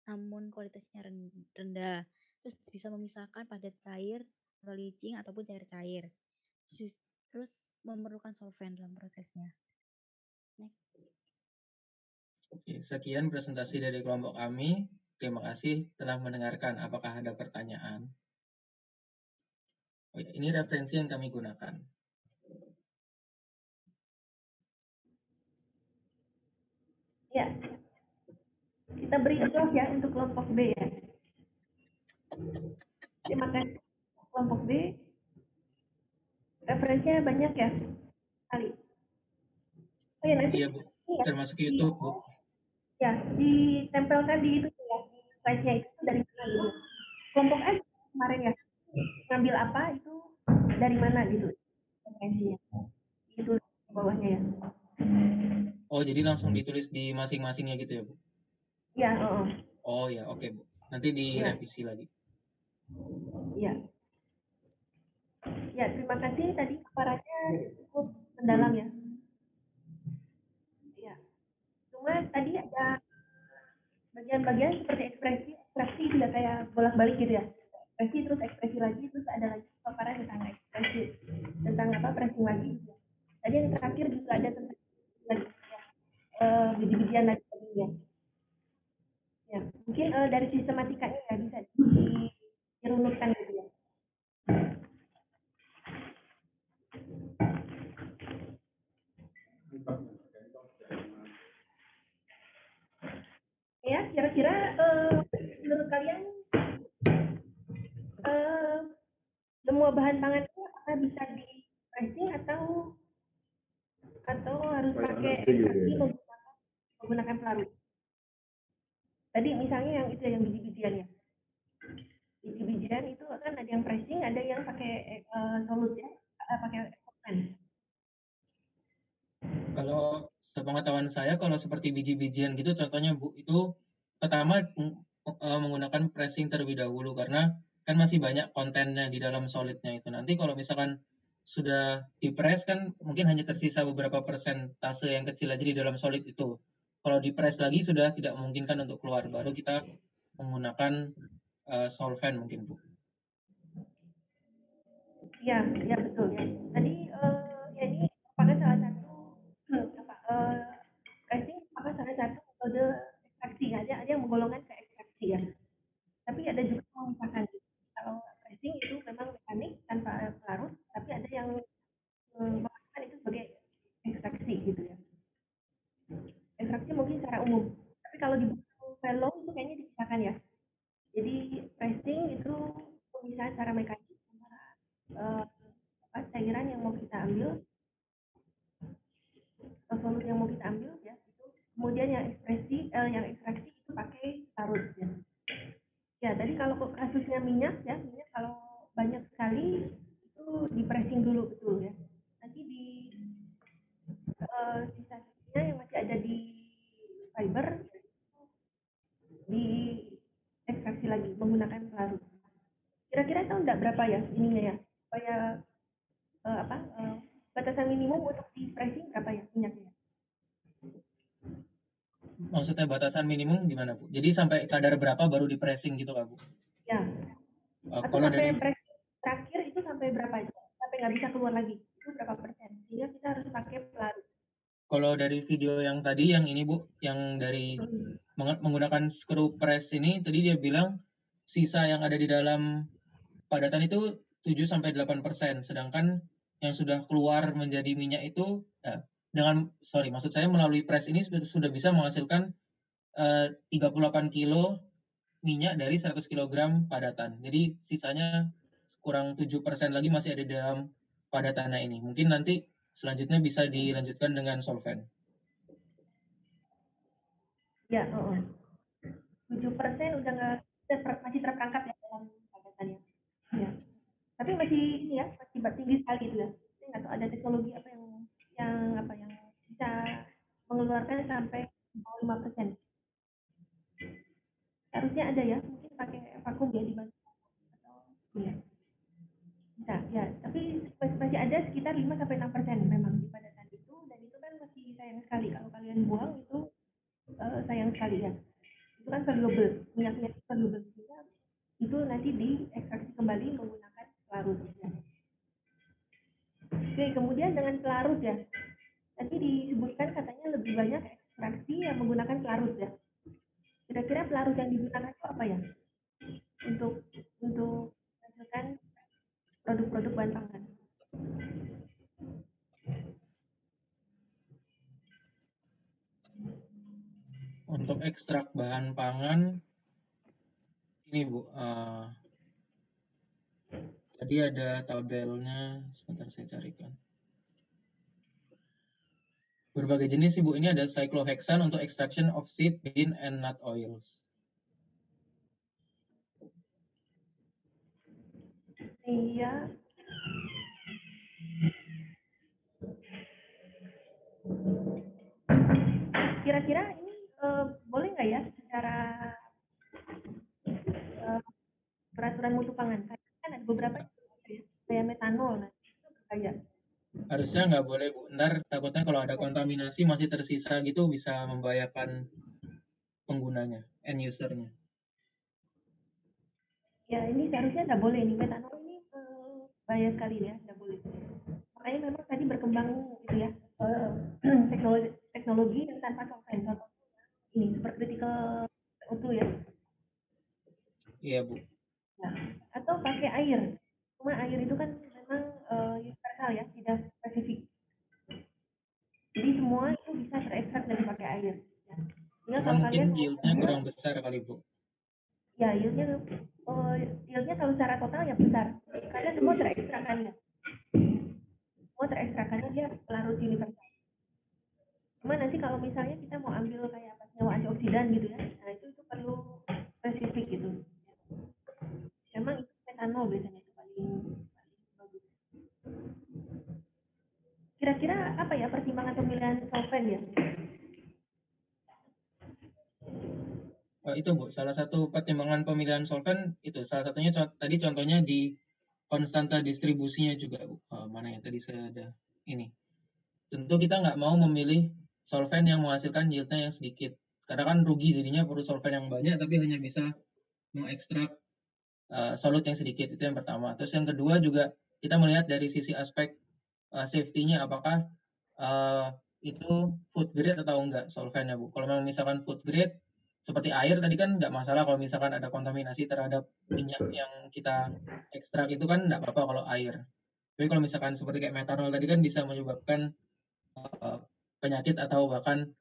namun kualitasnya rendah. Terus bisa memisahkan padat cair atau leaching ataupun cair-cair. Terus memerlukan solvent dalam prosesnya. Next. Oke, sekian presentasi dari kelompok kami. Terima kasih telah mendengarkan. Apakah ada pertanyaan? Oh ya, ini referensi yang kami gunakan. Ya, kita beri contoh ya untuk kelompok B ya. Terima kasih kelompok B. Referensinya banyak ya, kali. Oh ya, nanti Iya, Bu. Termasuk YouTube, Bu. ya ditempelkan di itu ya, di slide-nya itu dari mana dulu. Kelompok S kemarin ya, ngambil apa itu dari mana gitu referensinya. Itu di bawahnya ya. Oh, jadi langsung ditulis di masing-masingnya gitu ya, Bu? Ya, Oh ya, oke, Bu. Nanti direvisi lagi. ya. Ya, terima kasih tadi paparannya cukup mendalam ya. Ya. Cuma tadi ada bagian-bagian seperti ekspresi juga kayak bolak-balik gitu ya. Ekspresi terus ekspresi lagi, terus ada lagi paparan tentang ekspresi, tentang apa pressing lagi. Tadi yang terakhir juga ada tentang lagi biji-bijian lagi ya. Ya, mungkin dari sistematikanya ya bisa dirunutkan gitu ya. Ya, kira-kira menurut kalian semua bahan pangan itu apakah bisa di pressing atau harus pakai ekstraksi menggunakan pelarut? Tadi misalnya yang itu yang biji-bijiannya. Biji-bijian itu kan ada yang pressing, ada yang pakai solut ya, pakai solvent. Kalau sepengetahuan saya, kalau seperti biji-bijian gitu, contohnya Bu, itu pertama menggunakan pressing terlebih dahulu karena kan masih banyak kontennya di dalam solidnya itu. Nanti kalau misalkan sudah di-press kan mungkin hanya tersisa beberapa persentase yang kecil aja di dalam solid itu. Kalau di-press lagi sudah tidak memungkinkan untuk keluar, baru kita menggunakan solvent mungkin, Bu. Ya, ya betul ya. Tadi ya ini merupakan salah satu pressing merupakan salah satu metode ekstraksi. Ada yang menggolongkan ke ekstraksi ya. Tapi ada juga yang memisahkan. Kalau pressing itu memang mekanik tanpa pelarut, tapi ada yang memasukkan itu sebagai ekstraksi gitu ya. Ekstraksi mungkin secara umum. Tapi kalau di buku fellow itu kayaknya dipisahkan ya. Jadi pressing itu pemisahan secara mekanik antara cairan yang mau kita ambil, solut yang mau kita ambil ya. Kemudian yang ekstraksi itu pakai larut ya. Ya, tadi kalau kasusnya minyak ya, minyak kalau banyak sekali itu di pressing dulu betul ya. Nanti di sisa-sisanya yang masih ada di fiber di ekstraksi lagi menggunakan pelarut. Kira-kira tahu nggak berapa ya ininya ya? Supaya batasan minimum untuk di pressing berapa ya minyaknya? Maksudnya batasan minimum gimana, Bu? Jadi sampai kadar berapa baru di pressing gitu kan, Bu? Ya. Atau Kalau sampai dari pressing terakhir itu sampai berapa? Sampai nggak bisa keluar lagi? Kalau dari video yang tadi, yang ini Bu, yang dari menggunakan screw press ini, tadi dia bilang sisa yang ada di dalam padatan itu 7-8%, sedangkan yang sudah keluar menjadi minyak itu maksud saya melalui press ini sudah bisa menghasilkan 38 kilo minyak dari 100 kg padatan. Jadi sisanya kurang 7% lagi masih ada di dalam padatannya ini. Mungkin nanti selanjutnya bisa dilanjutkan dengan solvent. Ya, 7% udah masih terperangkap ya dalam padatannya. Ya. Tapi masih ini ya, masih tinggi sekali itu ya. Saya nggak tahu ada teknologi apa yang bisa mengeluarkan sampai 5%. Harusnya ada ya, mungkin pakai vakum ya dibantu atau ya. Bisa ya, tapi masih ada sekitar 5-6% memang di padatan itu, dan itu kan masih sayang sekali kalau kalian buang itu, sayang sekali ya. Itu kan valuable, minyaknya valuable juga, itu nanti diekstraksi kembali menggunakan pelarut ya. Oke, kemudian dengan pelarut ya, tadi disebutkan katanya lebih banyak ekstraksi yang menggunakan pelarut ya. Kira-kira pelarut yang digunakan itu apa ya untuk menghasilkan produk-produk bahan pangan? Untuk ekstrak bahan pangan ini Bu, tadi ada tabelnya, sebentar saya carikan. Berbagai jenis Ibu, ini ada cyclohexane untuk extraction of seed, bean, and nut oils. Iya. Kira-kira ini boleh nggak ya secara peraturan mutu pangan? Kan ada beberapa kayak metanol, nah itu berbahaya. Harusnya nggak boleh Bu, ntar takutnya kalau ada kontaminasi masih tersisa gitu bisa membahayakan penggunanya, end usernya. Ya ini seharusnya nggak boleh nih, metanol ini bahaya sekali ya, nggak boleh. Makanya memang tadi berkembang gitu ya, teknologi yang tanpa solvent, ini super critical CO2 ya. Iya Bu. Nah, atau pakai air. Cuma air itu kan memang universal ya, tidak spesifik. Jadi semua itu bisa terekstrak dari pakai air. Ya. Cuma mungkin yieldnya kurang besar kali Bu. Ya, yieldnya kalau secara total ya besar. Karena semua terekstrakannya. Semua terekstrakannya dia pelarut universal. Cuma nanti kalau misalnya kita mau ambil kayak senyawa antioksidan gitu ya, nah itu perlu spesifik gitu. Memang itu metanol biasanya itu paling bagus. Kira-kira apa ya pertimbangan pemilihan solvent ya? Itu Bu, salah satu pertimbangan pemilihan solvent itu salah satunya tadi contohnya di konstanta distribusinya juga Bu. Mana yang tadi saya ada ini. Tentu kita nggak mau memilih solvent yang menghasilkan yieldnya yang sedikit. Karena kan rugi jadinya perlu solvent yang banyak tapi hanya bisa mengekstrak solut yang sedikit. Itu yang pertama. Terus yang kedua juga kita melihat dari sisi aspek safety-nya, apakah itu food grade atau enggak solventnya Bu. Kalau memang misalkan food grade seperti air tadi kan nggak masalah kalau misalkan ada kontaminasi terhadap minyak yang kita ekstrak, itu kan nggak apa-apa kalau air. Tapi kalau misalkan seperti kayak metanol tadi kan bisa menyebabkan penyakit atau bahkan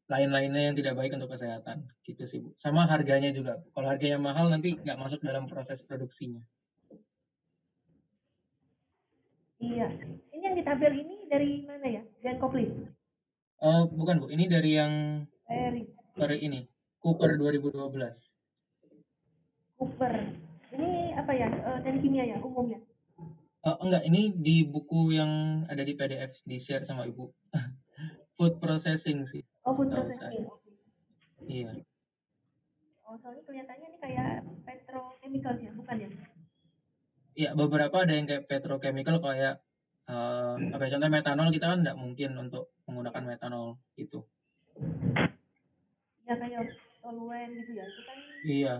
lain-lainnya yang tidak baik untuk kesehatan. Gitu sih Bu. Sama harganya juga. Kalau harganya mahal nanti nggak masuk dalam proses produksinya. Iya. Ini yang di tabel ini dari mana ya? Grand Copley? Bukan Bu, ini dari yang ini, Cooper 2012. Cooper. Ini apa ya? Teknik kimia ya, umumnya? Enggak, ini di buku yang ada di PDF, di-share sama Ibu. Food processing sih. Oh, food processing. Iya. Oh, soalnya kelihatannya ini kayak petrochemical ya, bukan ya? Iya, beberapa ada yang kayak petrochemical kayak contohnya metanol, kita kan nggak mungkin untuk menggunakan metanol gitu. Ya kayak soluen gitu ya, itu kan. Iya.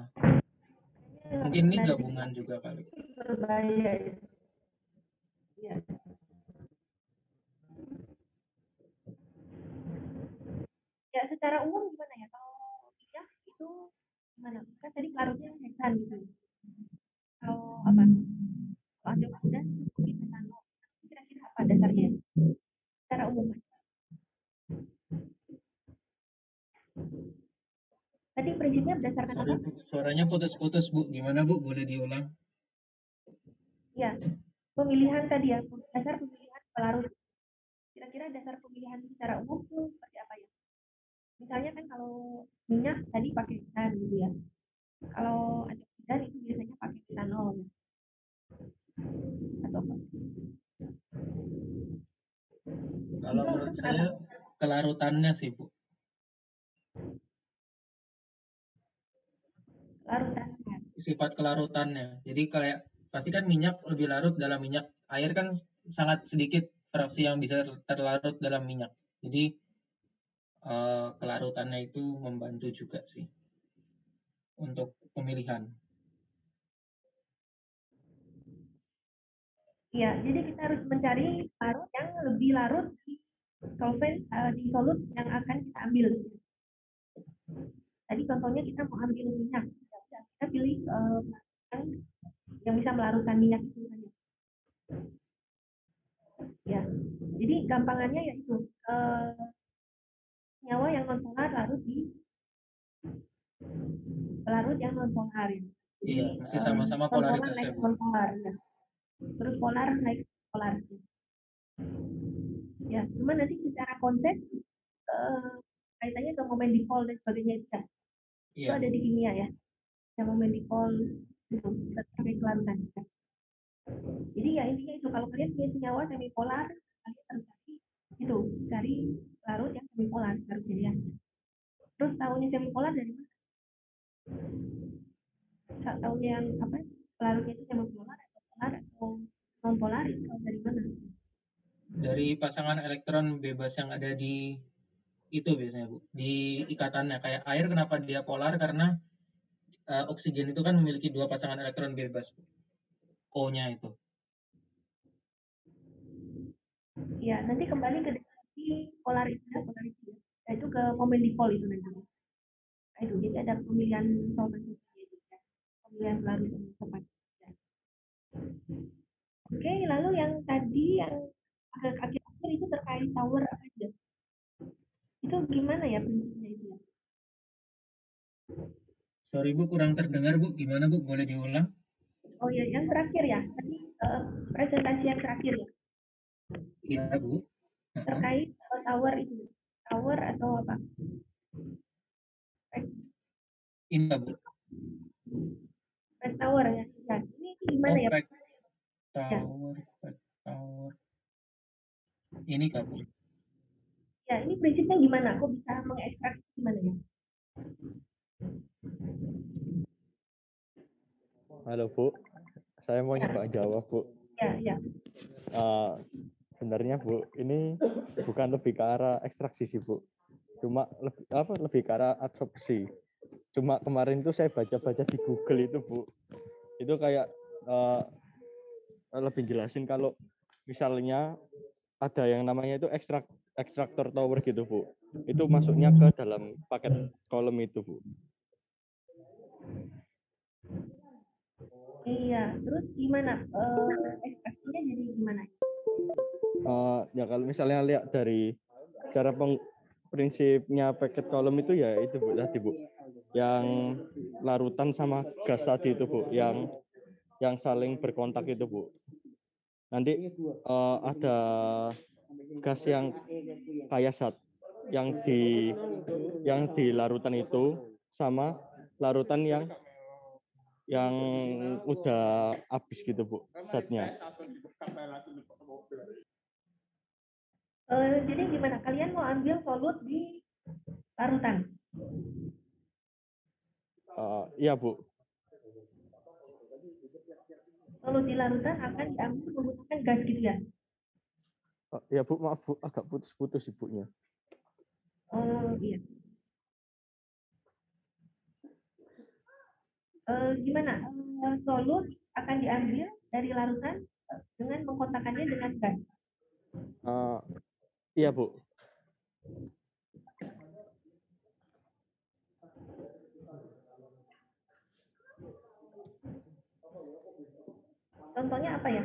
Mungkin ini gabungan juga kali. Berbahaya ya. Iya. metanolkan gitu. Kalau apa? Kalau antioksidan mungkin metanol. Kira-kira apa dasarnya? Secara umum. Tadi prinsipnya berdasarkan Sorry apa? Bu, suaranya putus-putus Bu. Gimana Bu? Boleh diulang? Ya, pemilihan tadi ya, dasar pemilihan pelarut. Kira-kira dasar pemilihan secara umum tuh seperti apa ya? Misalnya kan kalau minyak tadi pakai metan gitu ya. Kalau antioksidan itu biasanya pakai metanol ya. Atau apa? Kalau Itu menurut kenapa? saya kelarutannya sih Bu. Larutannya. Sifat kelarutannya. Jadi kayak pasti kan minyak lebih larut dalam minyak. Air kan sangat sedikit fraksi yang bisa terlarut dalam minyak. Jadi kelarutannya itu membantu juga sih untuk pemilihan. Iya, jadi kita harus mencari larut yang lebih larut di solvent di solut yang akan kita ambil. Tadi contohnya kita mau ambil minyak, kita pilih yang bisa melarutkan minyak itu saja. Ya, jadi gampangannya yaitu senyawa yang non polar larut di pelarut yang non polar. Jadi, Iya, masih sama-sama non polar polaritasnya naik Bu. non polar. Ya. Terus polar naik polar. Ya, cuma nanti secara konsep kaitannya ke momen dipol dan sebagainya itu kan. Itu Iya. ada di kimia ya. Yang momen dipol itu terkait kelarutan. Jadi ya intinya itu kalau kalian punya senyawa semipolar, kalian harus cari larut yang semipolar harus jadi. Terus tahunya semipolar dari mana? Tahunya yang apa? Larutnya itu semipolar atau polar atau non polar itu dari mana? Dari pasangan elektron bebas yang ada di itu biasanya Bu. Di ikatannya kayak air kenapa dia polar karena oksigen itu kan memiliki 2 pasangan elektron bebas Bu. O-nya itu. Ya, nanti kembali ke definisi polarity ya. Nah, itu ke momen dipol itu nanti. Nah, itu jadi ada pemilihan solvent ya. Pemilihan larut yang tepat. Ya. Oke, lalu yang tadi yang agak akhir-akhir itu terkait tower apa aja? Itu gimana ya prinsipnya itu ya? Sorry Bu, kurang terdengar Bu. Gimana Bu? Boleh diulang? Oh ya, yang terakhir ya. Tadi presentasi yang terakhir ya. Iya Bu. Terkait tower itu. Tower atau apa? Ini Bu. Pack tower ya. Ya, ini gimana ya? Pack tower, pack tower. Ini Kak Bu. Ya, ini prinsipnya gimana? Kok bisa mengekstrak gimana ya? Halo Bu, saya mau nyoba jawab Bu. Ya. Sebenarnya Bu, ini bukan lebih ke arah ekstraksi sih Bu. Cuma lebih ke arah adsorpsi. Cuma kemarin tuh saya baca-baca di Google itu Bu. Itu kayak lebih jelasin kalau misalnya ada yang namanya itu ekstraktor tower gitu Bu. Itu masuknya ke dalam paket kolom itu Bu. Iya, terus gimana? Ekstraksinya jadi gimana? Ya kalau misalnya lihat dari cara prinsipnya paket kolom itu ya itu Bu tadi Bu. Yang larutan sama gas tadi itu Bu, yang saling berkontak itu Bu. Nanti ada gas yang kayak yang di larutan itu sama larutan yang udah habis gitu Bu zatnya. Jadi gimana? Kalian mau ambil solut di larutan? Iya Bu. Solut di larutan akan diambil menggunakan gas gitu ya? Ya Bu, maaf Bu, agak putus-putus ibunya. Iya. Gimana? Solut akan diambil dari larutan dengan mengkontakkannya dengan gas. Iya Bu. contohnya apa ya?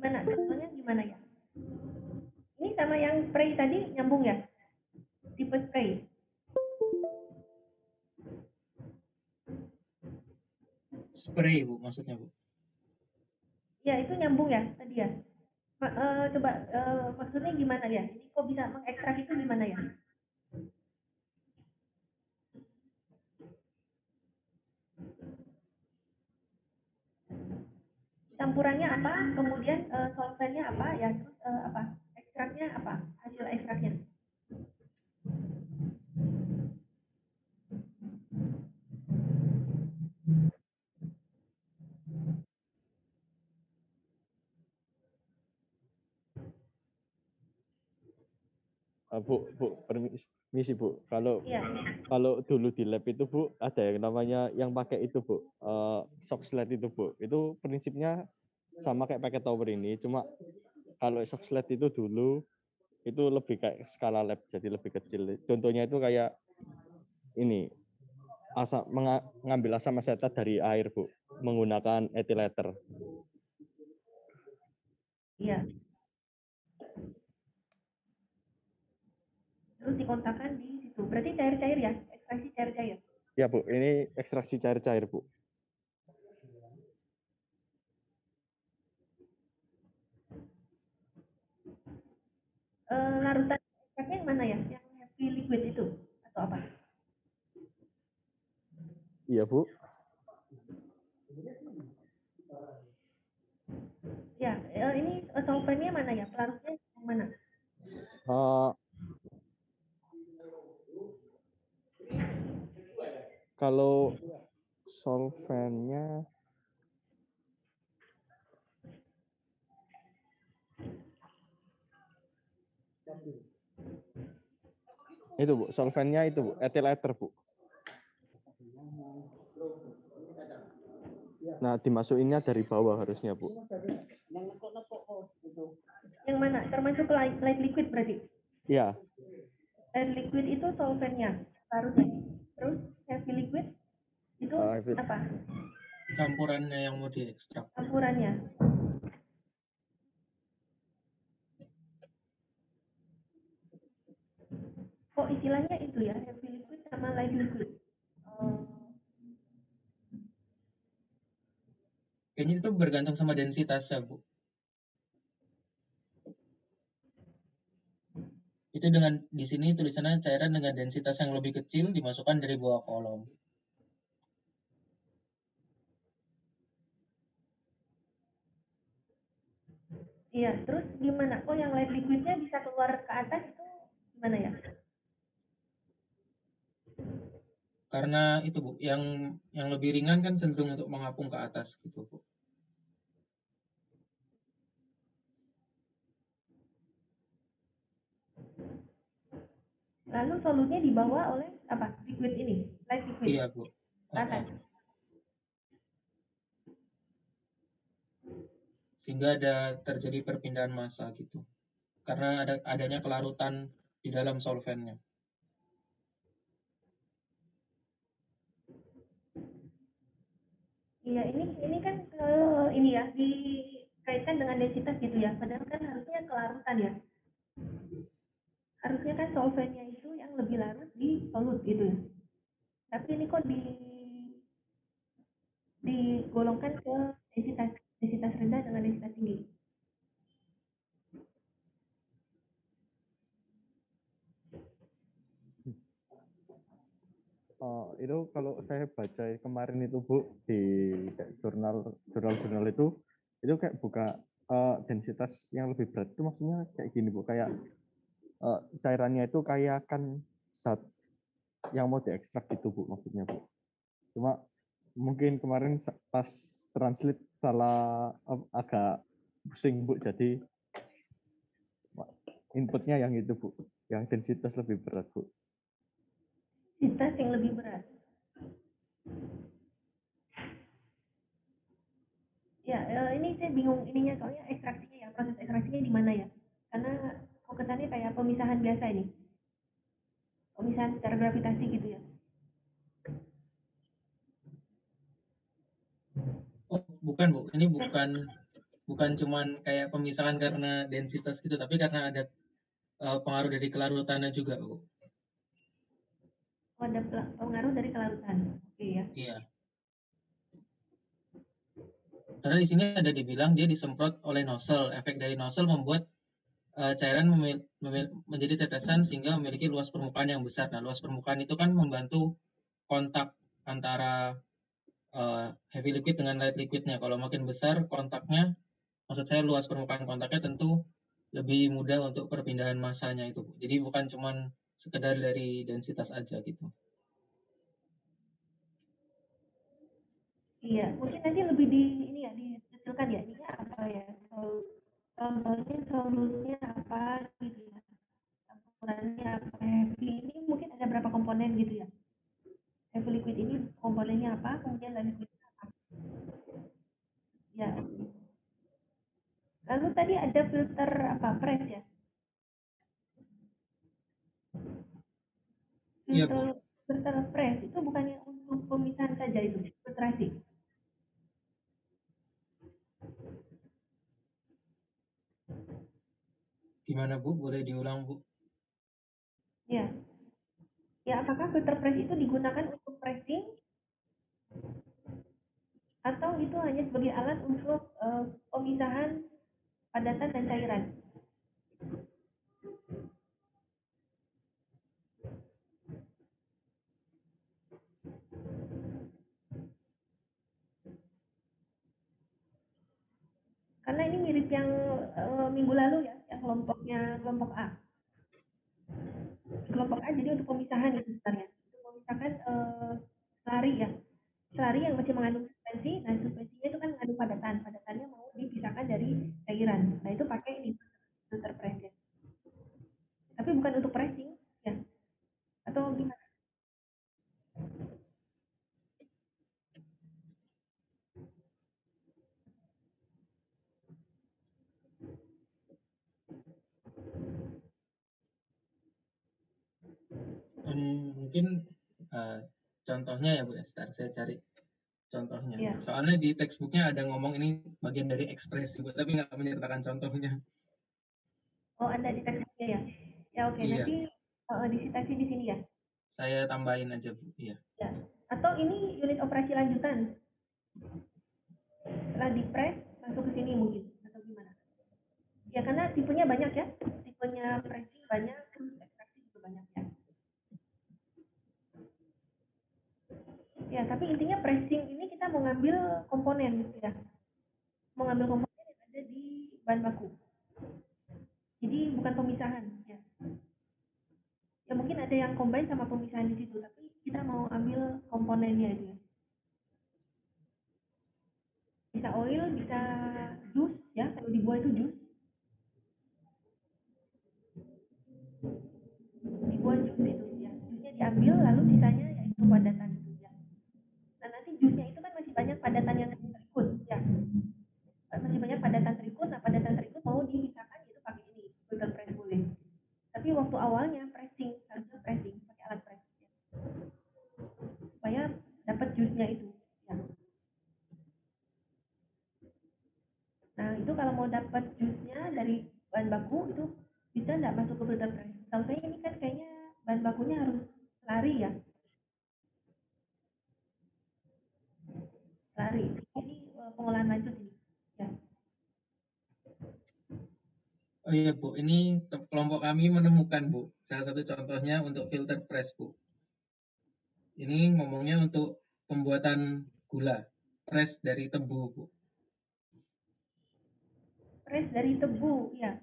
Gimana? Contohnya gimana ya? Ini sama yang spray tadi nyambung ya? Tipe spray. Spray, Bu, maksudnya, Bu. Ya, itu nyambung ya tadi ya? Coba maksudnya gimana ya? Ini kok bisa mengekstrak itu gimana ya? Campurannya apa? Kemudian solvennya apa? Ya, terus apa? Ekstraknya apa? Hasil ekstraknya. Bu, permisi Bu. Kalau Iya. kalau dulu di lab itu Bu ada yang namanya yang pakai itu Bu, shock slide itu Bu. Itu prinsipnya sama kayak pakai tower ini, cuma kalau shock slide itu dulu itu lebih kayak skala lab, jadi lebih kecil. Contohnya itu kayak ini, mengambil asam asetat dari air Bu, menggunakan ethylator. Iya. Terus dikontakkan di situ. Berarti cair-cair ya? Ekstraksi cair-cair. Ya Bu, ini ekstraksi cair-cair Bu. Larutan ekstraknya yang mana ya? Yang heavy liquid itu atau apa? Iya Bu. Ya, ini solvennya mana ya? Pelarutnya yang mana? Kalau solvennya itu Bu, solvennya itu Bu, ethylator Bu. Nah, dimasukinnya dari bawah harusnya Bu. Yang mana? Termasuk light liquid berarti? Iya. Light liquid itu solvennya, larutnya. Terus heavy liquid itu apa? Campurannya yang mau diekstrak. Campurannya. Kok istilahnya itu ya, heavy liquid sama light liquid? Kayaknya itu bergantung sama densitasnya, Bu. Itu dengan di sini tulisannya cairan dengan densitas yang lebih kecil dimasukkan dari bawah kolom. Iya, terus gimana? Kok yang light liquidnya bisa keluar ke atas itu gimana ya? Karena itu Bu, yang lebih ringan kan cenderung untuk mengapung ke atas gitu Bu. Lalu solutnya dibawa oleh apa? Liquid ini, light liquid. Iya Bu. Sehingga ada terjadi perpindahan massa gitu. Karena adanya kelarutan di dalam solvennya. Iya, ini kan ini ya dikaitkan dengan densitas gitu ya. Padahal kan harusnya kelarutan ya. Harusnya kan solvennya itu yang lebih larut di solut gitu ya. Tapi ini kok digolongkan ke densitas rendah dengan densitas tinggi. Itu kalau saya baca kemarin itu Bu di jurnal itu kayak buka densitas yang lebih berat itu maksudnya kayak gini Bu, kayak cairannya itu kayak kan zat yang mau diekstrak gitu Bu maksudnya Bu. Cuma mungkin kemarin pas translate salah agak pusing Bu, jadi Inputnya yang itu, Bu. Yang densitas lebih berat, Bu. Densitas yang lebih berat. Ya, ini saya bingung ininya soalnya ekstraksinya ya, proses ekstraksinya di mana ya? Karena kok kesannya kayak pemisahan biasa ini. Pemisahan secara gravitasi gitu ya. Oh, bukan, Bu. Ini bukan cuman kayak pemisahan karena densitas gitu, tapi karena ada pengaruh dari kelarutannya juga, Bu. Oh, ada pengaruh dari kelarutan. Oke ya. Iya. Karena di sini ada dibilang dia disemprot oleh nozzle. Efek dari nozzle membuat cairan menjadi tetesan sehingga memiliki luas permukaan yang besar. Nah, luas permukaan itu kan membantu kontak antara heavy liquid dengan light liquidnya. Kalau makin besar kontaknya, maksud saya luas permukaan kontaknya tentu lebih mudah untuk perpindahan massanya itu. Jadi bukan cuman sekedar dari densitas aja gitu. Iya, mungkin nanti lebih ini ya didetailkan ya, ini apa ya, contohnya solusinya apa gitu ya, campurannya apa, heavy ini mungkin ada berapa komponen gitu ya, heavy liquid ini komponennya apa, kemudian light liquidnya apa, ya. Lalu tadi ada filter apa, press ya, Iya, Bu. filter press itu bukannya untuk pemisahan saja itu, filtrasi. Gimana, Bu? Boleh diulang, Bu? Ya. Ya, apakah filter press itu digunakan untuk pressing atau itu hanya sebagai alat untuk pemisahan padatan dan cairan? Karena ini mirip yang minggu lalu ya, yang kelompok A. Kelompok A jadi untuk pemisahan itu sebenarnya. Untuk memisahkan selari ya. Selari yang masih mengandung suspensi, nah suspensinya itu kan mengandung padatan. Padatannya mau dipisahkan dari cairan. Nah itu pakai ini, filter press ya. Tapi bukan untuk pressing ya. Atau gimana? Mungkin contohnya ya, Bu. Sebentar, saya cari contohnya. Iya. Soalnya di textbooknya ada ngomong ini bagian dari ekspresi, Bu, tapi nggak menyertakan contohnya. Oh, ada di teksnya ya. Ya oke, Iya. nanti disitasi di sini ya. Saya tambahin aja, Bu. Iya. Ya. Atau ini unit operasi lanjutan. Setelah di press masuk ke sini mungkin atau gimana? Ya karena tipenya banyak ya. Tipenya pressing banyak, terus ekstraksi juga banyak ya. Ya, tapi intinya pressing ini kita mau ngambil komponen gitu ya. Mau ngambil komponen yang ada di bahan baku. Jadi bukan pemisahan ya. Ya mungkin ada yang combine sama pemisahan di situ, tapi kita mau ambil komponennya itu ya. Bisa oil, bisa jus ya, kalau di buah itu jus. Di buah jus itu ya. Jusnya diambil lalu sisanya yaitu padatan itu ya. Nah, nanti jusnya itu kan masih banyak padatan yang terikut ya. Masih banyak padatan terikut, nah padatan terikut mau dipisahkan itu pakai ini, filter press boleh. Tapi waktu awalnya pressing, harusnya pressing pakai alat press ya. Supaya dapat jusnya itu ya. Nah, itu kalau mau dapat jusnya dari bahan baku itu bisa nggak masuk ke filter press? Tahu saya ini kan kayaknya bahan bakunya harus lari ya. Lari. Ini pengolahan lanjut ini. Ya. Oh iya, Bu. Ini kelompok kami menemukan, Bu. Salah satu contohnya untuk filter press, Bu. Ini ngomongnya untuk pembuatan gula. Press dari tebu, Bu. Press dari tebu, ya.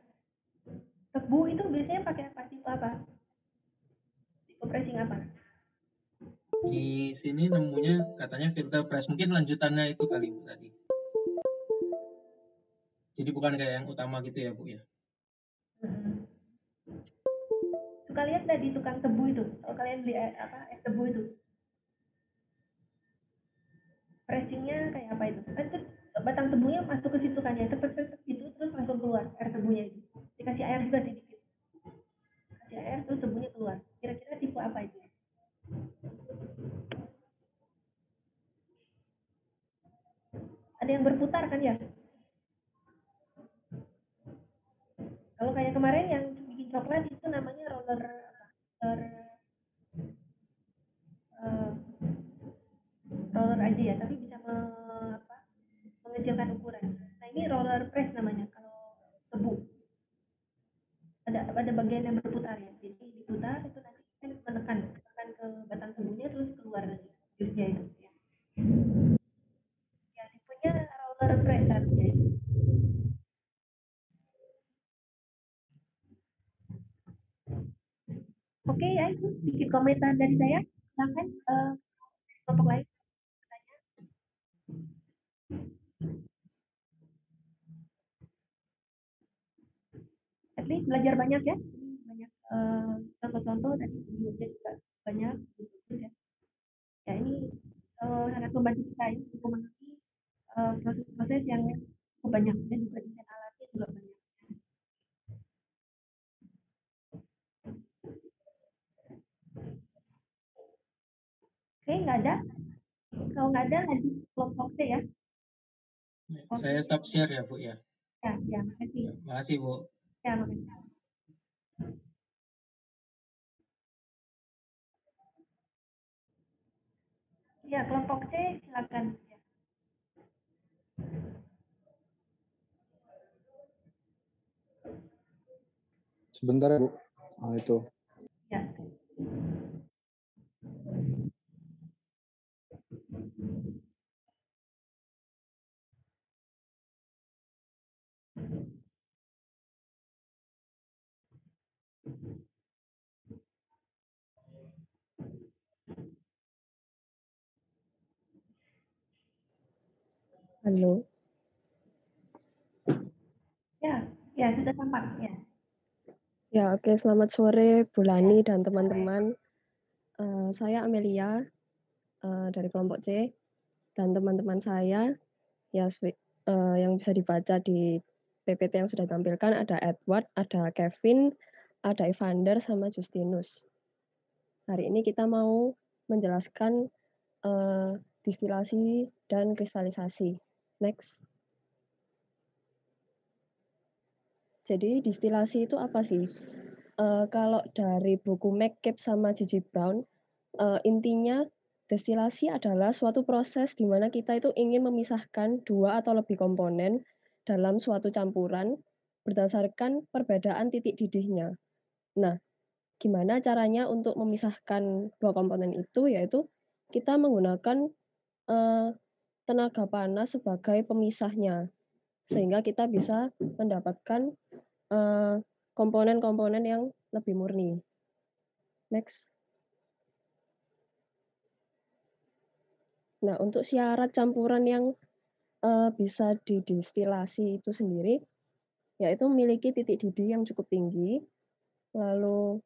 Tebu itu biasanya pakai apa? Tipe apa? Tipe pressing apa? Di sini nemunya katanya filter press. Mungkin lanjutannya itu kali, Bu, tadi. Jadi bukan kayak yang utama gitu ya, Bu ya. suka lihat nggak di tukang tebu itu, kalau kalian beli es tebu itu, pressingnya kayak apa itu? Kan terus batang tebunya masuk ke situ kan ya, tepet gitu, terus langsung keluar air tebunya itu. Dikasih air juga sedikit, kasih air terus tebunya keluar. Kira-kira tipe apa itu? Ada yang berputar kan ya? Kalau kayak kemarin yang bikin coklat itu namanya roller roller aja ya, tapi bisa mengecilkan ukuran. Nah ini roller press namanya kalau tebu. Ada bagian yang berputar ya, jadi diputar itu nanti kan menekan ke batang tebunya terus keluar lagi jusnya itu ya. Ya tipenya roller press harusnya. Oke ya, itu sedikit komentar dari saya. Silakan kelompok lain bertanya. At least belajar banyak ya, banyak contoh-contoh dan videonya juga banyak ya. Ya ini sangat membantu kita ya untuk memenuhi proses-proses yang cukup banyak dan juga desain alatnya juga banyak. Oke, nggak ada. Kalau nggak ada, lanjut kelompok C ya. Saya stop share ya, Bu ya. Ya, makasih. Makasih, Bu. Ya, makasih. Ya, kelompok C silakan. Ya. Sebentar ya, Bu. Itu. Ya. Halo. Ya, sudah tampak ya. Ya, oke. Selamat sore, Bu Lani dan teman-teman. Saya Amelia dari kelompok C dan teman-teman saya ya yang bisa dibaca di PPT yang sudah tampilkan ada Edward, ada Kevin, ada Evander sama Justinus. Hari ini kita mau menjelaskan distilasi dan kristalisasi. Next. Jadi distilasi itu apa sih? Kalau dari buku McCabe sama Gigi Brown, intinya destilasi adalah suatu proses di mana kita itu ingin memisahkan dua atau lebih komponen dalam suatu campuran berdasarkan perbedaan titik didihnya. Nah, gimana caranya untuk memisahkan dua komponen itu? Yaitu kita menggunakan tenaga panas sebagai pemisahnya, sehingga kita bisa mendapatkan komponen-komponen yang lebih murni. Next. Nah, untuk syarat campuran yang bisa didestilasi itu sendiri, yaitu memiliki titik didih yang cukup tinggi, lalu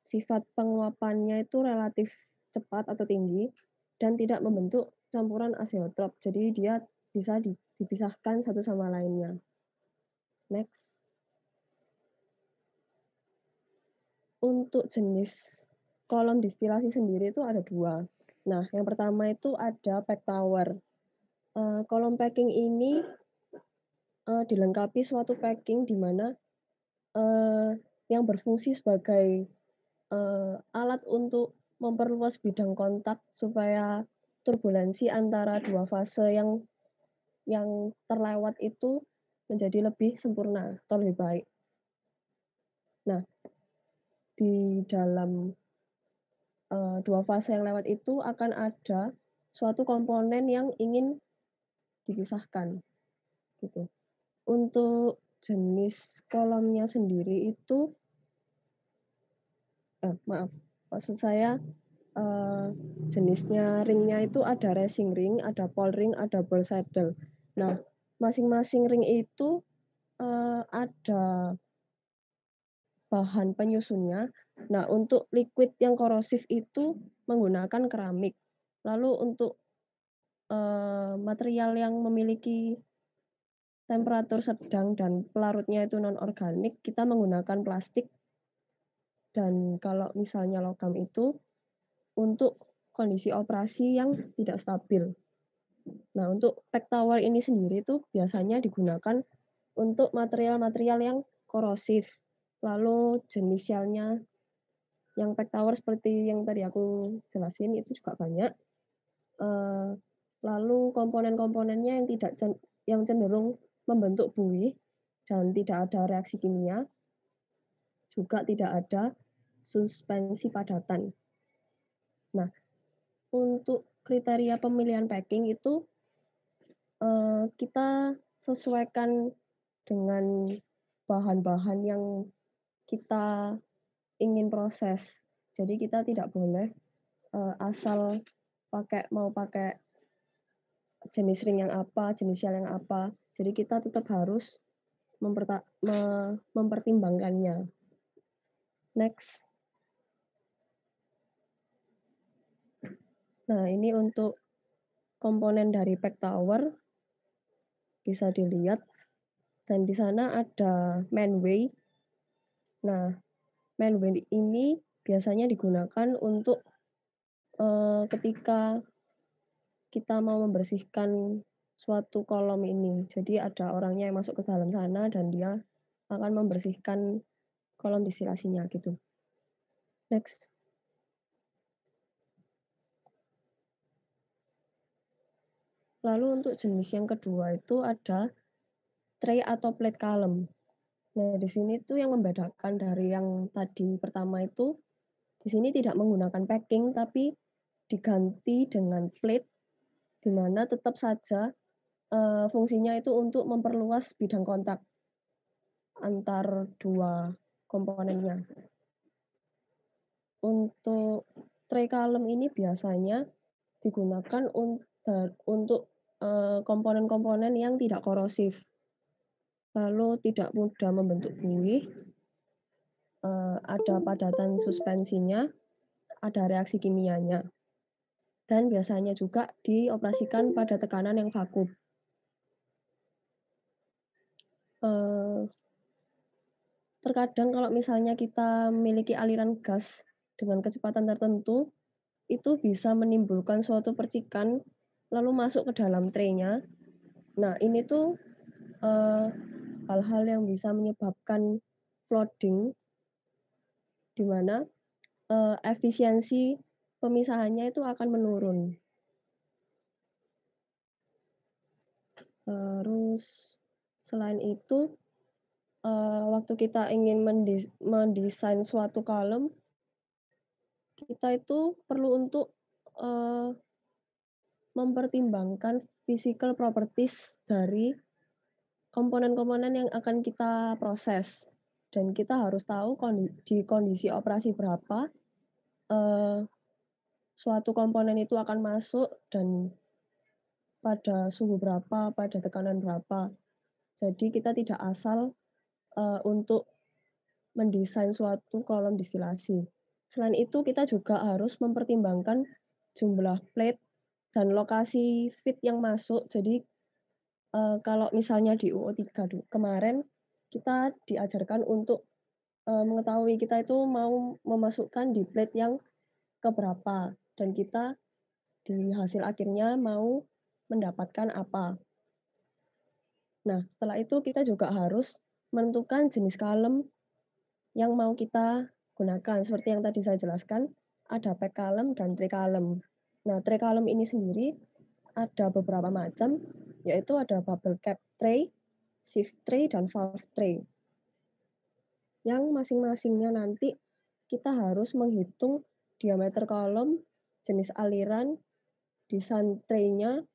sifat penguapannya itu relatif cepat atau tinggi, dan tidak membentuk campuran azeotrop. Jadi dia bisa dipisahkan satu sama lainnya. Next. Untuk jenis kolom distilasi sendiri itu ada dua. Nah, yang pertama itu ada pack tower. Kolom packing ini dilengkapi suatu packing di mana yang berfungsi sebagai alat untuk memperluas bidang kontak supaya turbulensi antara dua fase yang terlewat itu menjadi lebih sempurna atau lebih baik. Nah, di dalam dua fase yang lewat itu akan ada suatu komponen yang ingin dipisahkan, gitu. Untuk jenis kolomnya sendiri itu, maksud saya jenisnya ringnya itu ada racing ring, ada pole ring, ada ball saddle. Nah, masing-masing ring itu ada bahan penyusunnya, Nah, untuk liquid yang korosif itu menggunakan keramik. Lalu untuk material yang memiliki temperatur sedang dan pelarutnya itu non-organik, kita menggunakan plastik. Dan kalau misalnya logam itu untuk kondisi operasi yang tidak stabil. Nah, untuk pack tower ini sendiri itu biasanya digunakan untuk material-material yang korosif. Lalu jenis shell-nya yang pack tower seperti yang tadi aku jelasin itu juga banyak. Lalu komponen-komponennya yang cenderung membentuk buih dan tidak ada reaksi kimia, juga tidak ada suspensi padatan. Nah, untuk kriteria pemilihan packing itu kita sesuaikan dengan bahan-bahan yang kita ingin proses. Jadi kita tidak boleh asal mau pakai jenis ring yang apa, jenis shell yang apa. Jadi kita tetap harus mempertimbangkannya. Next. Nah, ini untuk komponen dari pack tower bisa dilihat. Dan di sana ada manway. Nah, manway ini biasanya digunakan untuk ketika kita mau membersihkan suatu kolom ini. Jadi ada orangnya yang masuk ke dalam sana dan dia akan membersihkan kolom distilasinya gitu. Next. Lalu untuk jenis yang kedua itu ada tray atau plate column. Nah, di sini tuh yang membedakan dari yang tadi pertama itu, di sini tidak menggunakan packing, tapi diganti dengan plate, di mana tetap saja fungsinya itu untuk memperluas bidang kontak antar dua komponennya. Untuk tray column ini biasanya digunakan untuk komponen-komponen yang tidak korosif, lalu tidak mudah membentuk buih, ada padatan suspensinya, ada reaksi kimianya, dan biasanya juga dioperasikan pada tekanan yang vakum. Terkadang kalau misalnya kita memiliki aliran gas dengan kecepatan tertentu, itu bisa menimbulkan suatu percikan lalu masuk ke dalam tray-nya. Nah, ini tuh hal-hal yang bisa menyebabkan flooding, di mana efisiensi pemisahannya itu akan menurun. Terus selain itu, waktu kita ingin mendesain suatu kolom, kita itu perlu untuk mempertimbangkan physical properties dari komponen-komponen yang akan kita proses. Dan kita harus tahu di kondisi operasi berapa suatu komponen itu akan masuk dan pada suhu berapa, pada tekanan berapa. Jadi kita tidak asal untuk mendesain suatu kolom distilasi. Selain itu kita juga harus mempertimbangkan jumlah plate dan lokasi feed yang masuk. Jadi kalau misalnya di UO3 kemarin kita diajarkan untuk mengetahui kita itu mau memasukkan di plate yang keberapa dan kita di hasil akhirnya mau mendapatkan apa. Nah, setelah itu kita juga harus menentukan jenis column yang mau kita gunakan. Seperti yang tadi saya jelaskan, ada pack column dan tray column. Nah, tray column ini sendiri ada beberapa macam, yaitu ada bubble cap tray, sieve tray, dan valve tray. Yang masing-masingnya nanti kita harus menghitung diameter kolom, jenis aliran, desain tray-nya,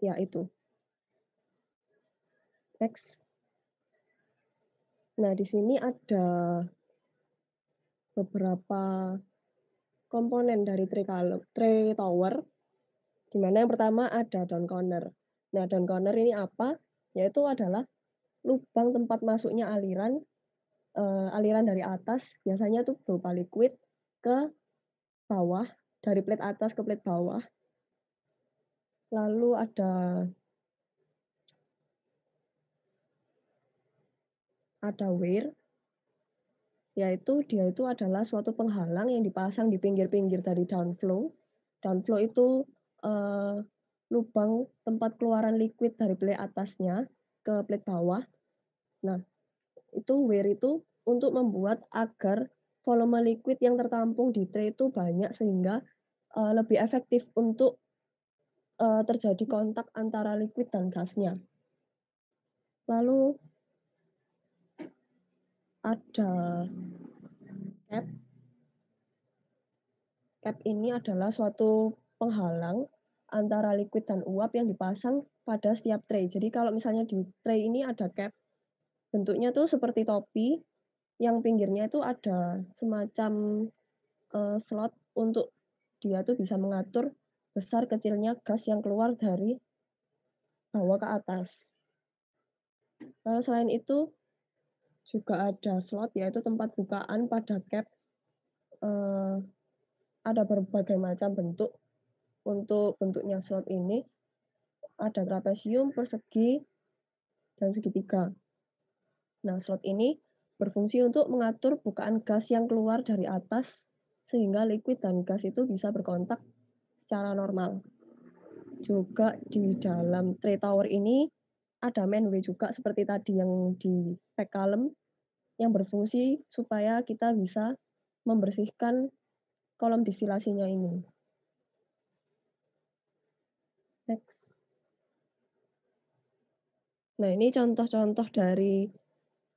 ya itu. Next. Nah, di sini ada beberapa komponen dari tray tower, di mana yang pertama ada down corner. Nah, down corner ini apa? Yaitu adalah lubang tempat masuknya aliran aliran dari atas biasanya tuh berupa liquid ke bawah, dari plate atas ke plate bawah. Lalu ada weir, yaitu dia itu adalah suatu penghalang yang dipasang di pinggir-pinggir dari downflow. Downflow itu lubang tempat keluaran liquid dari plate atasnya ke plate bawah. Nah, itu weir itu untuk membuat agar volume liquid yang tertampung di tray itu banyak sehingga lebih efektif untuk terjadi kontak antara liquid dan gasnya. Lalu ada cap. Cap ini adalah suatu penghalang antara liquid dan uap yang dipasang pada setiap tray. Jadi kalau misalnya di tray ini ada cap, bentuknya tuh seperti topi, yang pinggirnya itu ada semacam slot untuk dia tuh bisa mengatur besar kecilnya gas yang keluar dari bawah ke atas. Lalu selain itu juga ada slot, yaitu tempat bukaan pada cap. Ada berbagai macam bentuk. Untuk bentuknya slot ini ada trapesium, persegi, dan segitiga. Nah, slot ini berfungsi untuk mengatur bukaan gas yang keluar dari atas sehingga liquid dan gas itu bisa berkontak secara normal. Juga di dalam tray tower ini ada manway juga seperti tadi yang di pack column yang berfungsi supaya kita bisa membersihkan kolom distilasinya ini. Next. Nah, ini contoh-contoh dari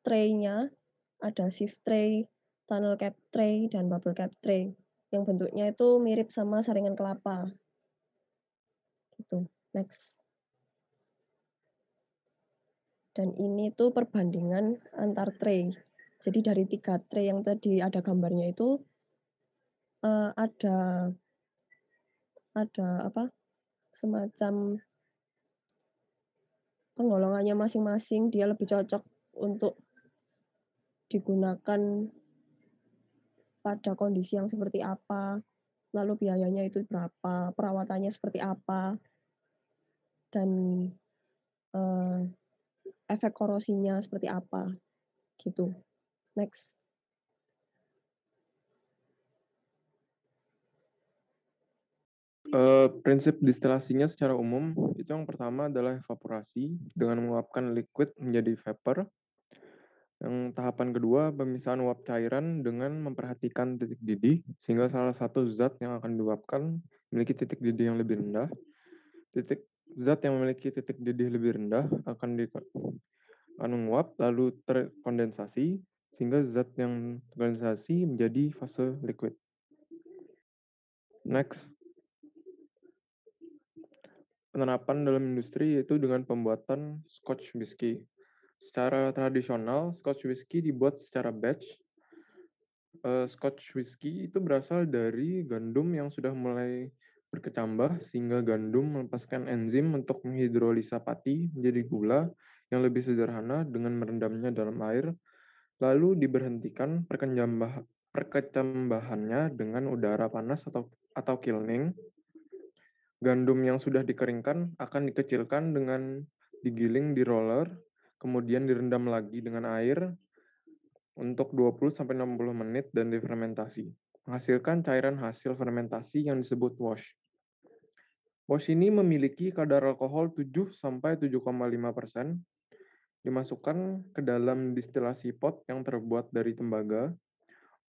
tray-nya. Ada sieve tray, tunnel cap tray, dan bubble cap tray. Yang bentuknya itu mirip sama saringan kelapa. Gitu. Next. Dan ini tuh perbandingan antar tray. Jadi dari 3 tray yang tadi ada gambarnya itu ada semacam penggolongannya masing-masing, dia lebih cocok untuk digunakan pada kondisi yang seperti apa, lalu biayanya itu berapa, perawatannya seperti apa, dan efek korosinya seperti apa, gitu. Next. Prinsip distilasinya secara umum itu yang pertama adalah evaporasi dengan menguapkan liquid menjadi vapor. Yang tahapan kedua pemisahan uap cairan dengan memperhatikan titik didih sehingga salah satu zat yang akan diuapkan memiliki titik didih yang lebih rendah. Zat yang memiliki titik didih lebih rendah akan menguap lalu terkondensasi sehingga zat yang terkondensasi menjadi fase liquid. Next. Penerapan dalam industri yaitu dengan pembuatan Scotch whisky. Secara tradisional, Scotch whisky dibuat secara batch. Scotch whisky itu berasal dari gandum yang sudah mulai berkecambah sehingga gandum melepaskan enzim untuk menghidrolisa pati menjadi gula yang lebih sederhana dengan merendamnya dalam air, lalu diberhentikan perkecambahannya dengan udara panas atau kilning. Gandum yang sudah dikeringkan akan dikecilkan dengan digiling di roller, kemudian direndam lagi dengan air untuk 20-60 menit dan difermentasi, menghasilkan cairan hasil fermentasi yang disebut wash. Wash ini memiliki kadar alkohol 7-7,5%, dimasukkan ke dalam distilasi pot yang terbuat dari tembaga.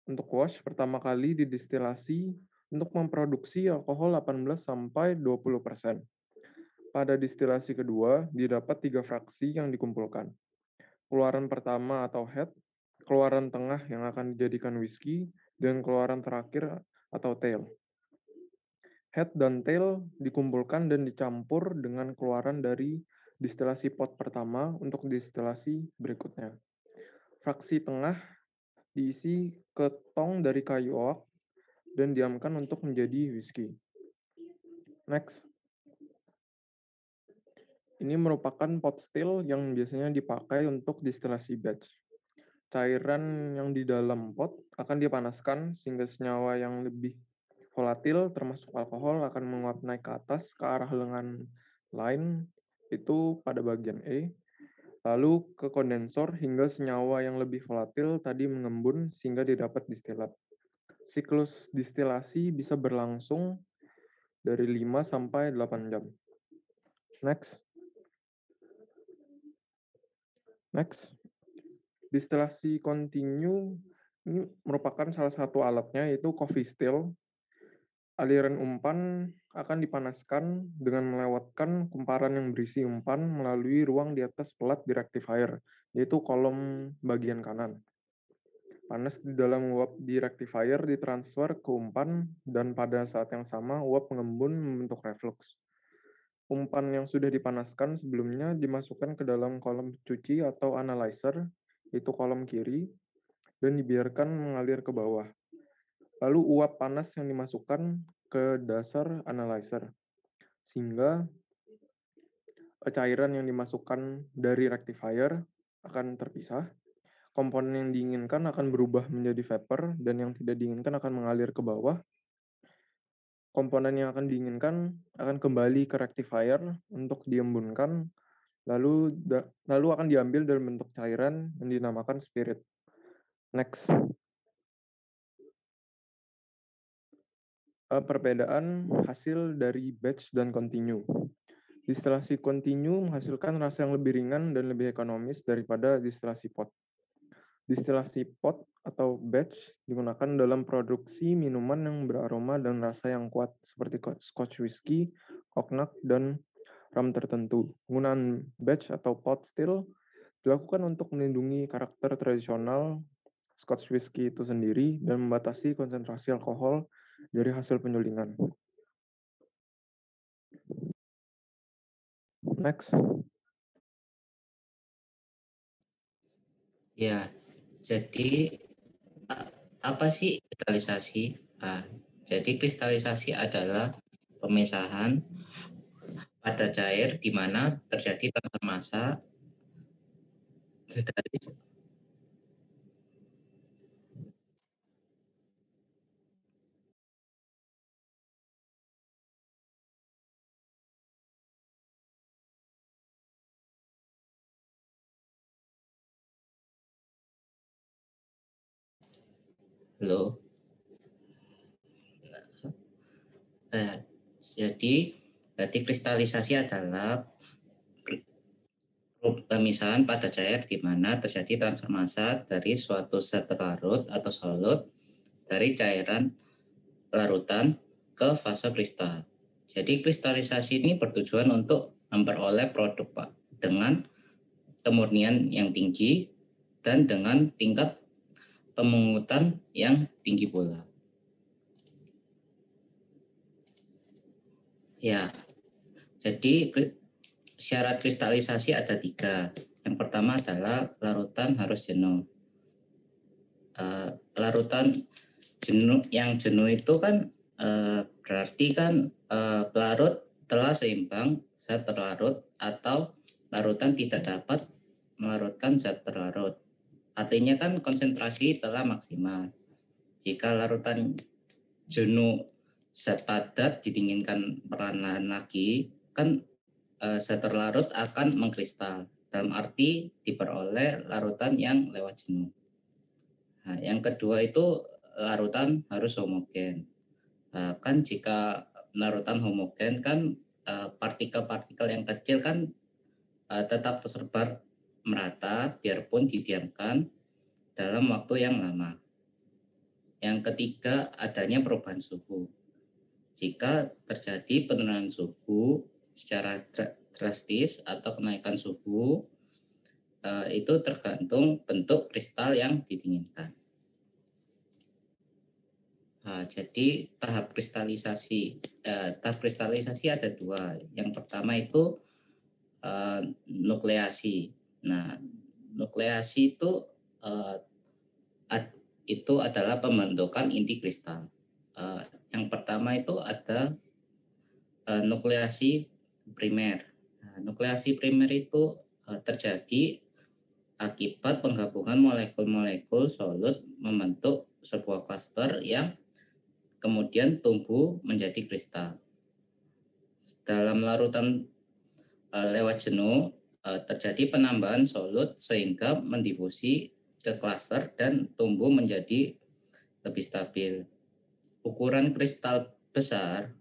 Untuk wash pertama kali didistilasi untuk memproduksi alkohol 18-20%. Pada distilasi kedua, didapat 3 fraksi yang dikumpulkan. Keluaran pertama atau head, keluaran tengah yang akan dijadikan whisky, dan keluaran terakhir atau tail. Head dan tail dikumpulkan dan dicampur dengan keluaran dari distilasi pot pertama untuk distilasi berikutnya. Fraksi tengah diisi ke tong dari kayu oak dan diamkan untuk menjadi whisky. Next. Ini merupakan pot still yang biasanya dipakai untuk distilasi batch. cairan yang di dalam pot akan dipanaskan sehingga senyawa yang lebih volatil termasuk alkohol akan menguap naik ke atas ke arah lengan line itu pada bagian E, lalu ke kondensor hingga senyawa yang lebih volatil tadi mengembun sehingga didapat distilat. Siklus distilasi bisa berlangsung dari 5 sampai 8 jam. Next. Distilasi kontinu ini merupakan salah satu alatnya yaitu coffee still. Aliran umpan akan dipanaskan dengan melewatkan kumparan yang berisi umpan melalui ruang di atas pelat di rectifier, yaitu kolom bagian kanan. Panas di dalam uap di rectifier ditransfer ke umpan dan pada saat yang sama uap mengembun membentuk reflux. Umpan yang sudah dipanaskan sebelumnya dimasukkan ke dalam kolom cuci atau analyzer, yaitu kolom kiri, dan dibiarkan mengalir ke bawah. Lalu uap panas yang dimasukkan ke dasar analyzer, sehingga cairan yang dimasukkan dari rectifier akan terpisah. Komponen yang diinginkan akan berubah menjadi vapor, dan yang tidak diinginkan akan mengalir ke bawah. Komponen yang akan diinginkan akan kembali ke rectifier untuk diembunkan, lalu akan diambil dalam bentuk cairan yang dinamakan spirit. Next. Perbedaan hasil dari batch dan continue. Distilasi continue menghasilkan rasa yang lebih ringan dan lebih ekonomis daripada distilasi pot. Distilasi pot atau batch digunakan dalam produksi minuman yang beraroma dan rasa yang kuat seperti Scotch whisky, cognac, dan rum tertentu. Penggunaan batch atau pot still dilakukan untuk melindungi karakter tradisional Scotch whisky itu sendiri dan membatasi konsentrasi alkohol dari hasil penyulingan. Next. Ya, jadi apa sih kristalisasi? Jadi kristalisasi adalah pemisahan pada cair di mana terjadi transfer massa dari jadi kristalisasi adalah pemisahan pada cair di mana terjadi transfer massa dari suatu zat terlarut atau solut dari cairan larutan ke fase kristal. Jadi kristalisasi ini bertujuan untuk memperoleh produk Pak dengan kemurnian yang tinggi dan dengan tingkat pemungutan yang tinggi pula. Ya, jadi syarat kristalisasi ada 3. Yang pertama adalah larutan harus jenuh. Larutan jenuh itu kan berarti kan pelarut telah seimbang zat terlarut atau larutan tidak dapat melarutkan zat terlarut. Artinya kan konsentrasi telah maksimal. Jika larutan jenuh zat padat didinginkan perlahan lagi, kan zat terlarut akan mengkristal. Dalam arti diperoleh larutan yang lewat jenuh. Nah, yang kedua itu larutan harus homogen. Kan jika larutan homogen kan partikel-partikel yang kecil kan tetap tersebar merata biarpun didiamkan dalam waktu yang lama. Yang ketiga adanya perubahan suhu. Jika terjadi penurunan suhu secara drastis atau kenaikan suhu, itu tergantung bentuk kristal yang didinginkan. Jadi tahap kristalisasi ada 2. Yang pertama itu nukleasi. Nah, nukleasi itu adalah pembentukan inti kristal. Yang pertama itu ada nukleasi primer. Nukleasi primer itu terjadi akibat penggabungan molekul-molekul solut membentuk sebuah klaster yang kemudian tumbuh menjadi kristal. Dalam larutan lewat jenuh terjadi penambahan solut sehingga mendifusi ke klaster dan tumbuh menjadi lebih stabil. Ukuran kristal besar,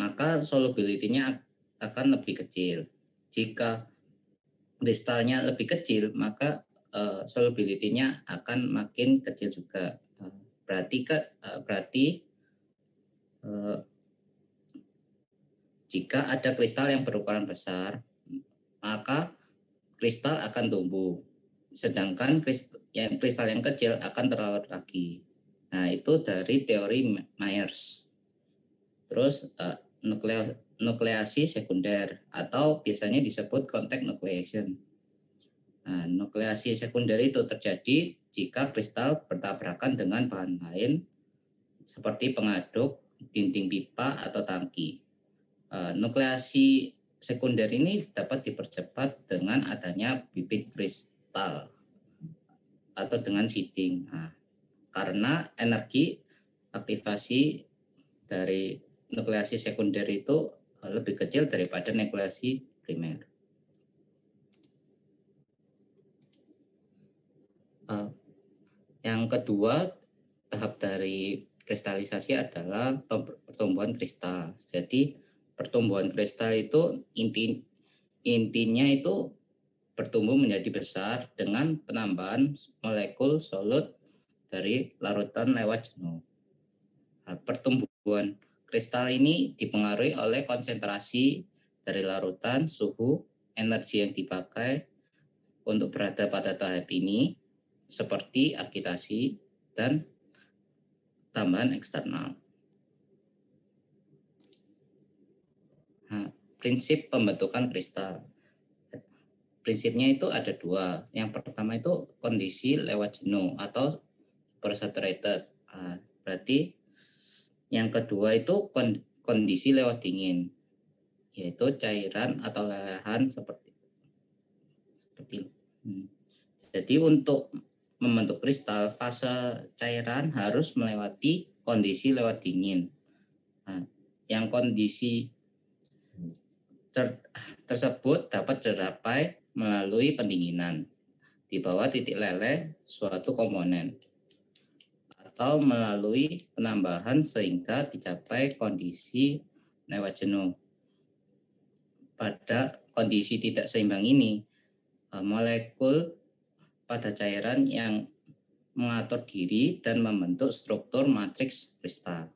maka solubility-nya akan lebih kecil. Jika kristalnya lebih kecil, maka solubility-nya akan makin kecil juga. Berarti jika ada kristal yang berukuran besar, maka kristal akan tumbuh. Sedangkan kristal yang kecil akan terlarut lagi. Nah, itu dari teori Myers. Terus nukleasi sekunder atau biasanya disebut contact nucleation. Nah, nukleasi sekunder itu terjadi jika kristal bertabrakan dengan bahan lain seperti pengaduk, dinding pipa, atau tangki. Nukleasi sekunder ini dapat dipercepat dengan adanya bibit kristal atau dengan seeding. Nah, karena energi aktivasi dari nukleasi sekunder itu lebih kecil daripada nukleasi primer. Yang kedua, tahap dari kristalisasi adalah pertumbuhan kristal. Jadi pertumbuhan kristal itu intinya itu bertumbuh menjadi besar dengan penambahan molekul solut dari larutan lewat jenuh. Nah, pertumbuhan kristal ini dipengaruhi oleh konsentrasi dari larutan, suhu, energi yang dipakai untuk berada pada tahap ini, seperti agitasi dan tambahan eksternal. Nah, prinsip pembentukan kristal. Prinsipnya itu ada dua. Yang pertama itu kondisi lewat jenuh atau supersaturated. Berarti yang kedua itu kondisi lewat dingin, yaitu cairan atau lelehan seperti. Jadi untuk membentuk kristal, fase cairan harus melewati kondisi lewat dingin. Nah, yang kondisi tersebut dapat tercapai melalui pendinginan di bawah titik leleh suatu komponen, atau melalui penambahan sehingga dicapai kondisi lewat jenuh. Pada kondisi tidak seimbang ini, molekul pada cairan yang mengatur diri dan membentuk struktur matriks kristal.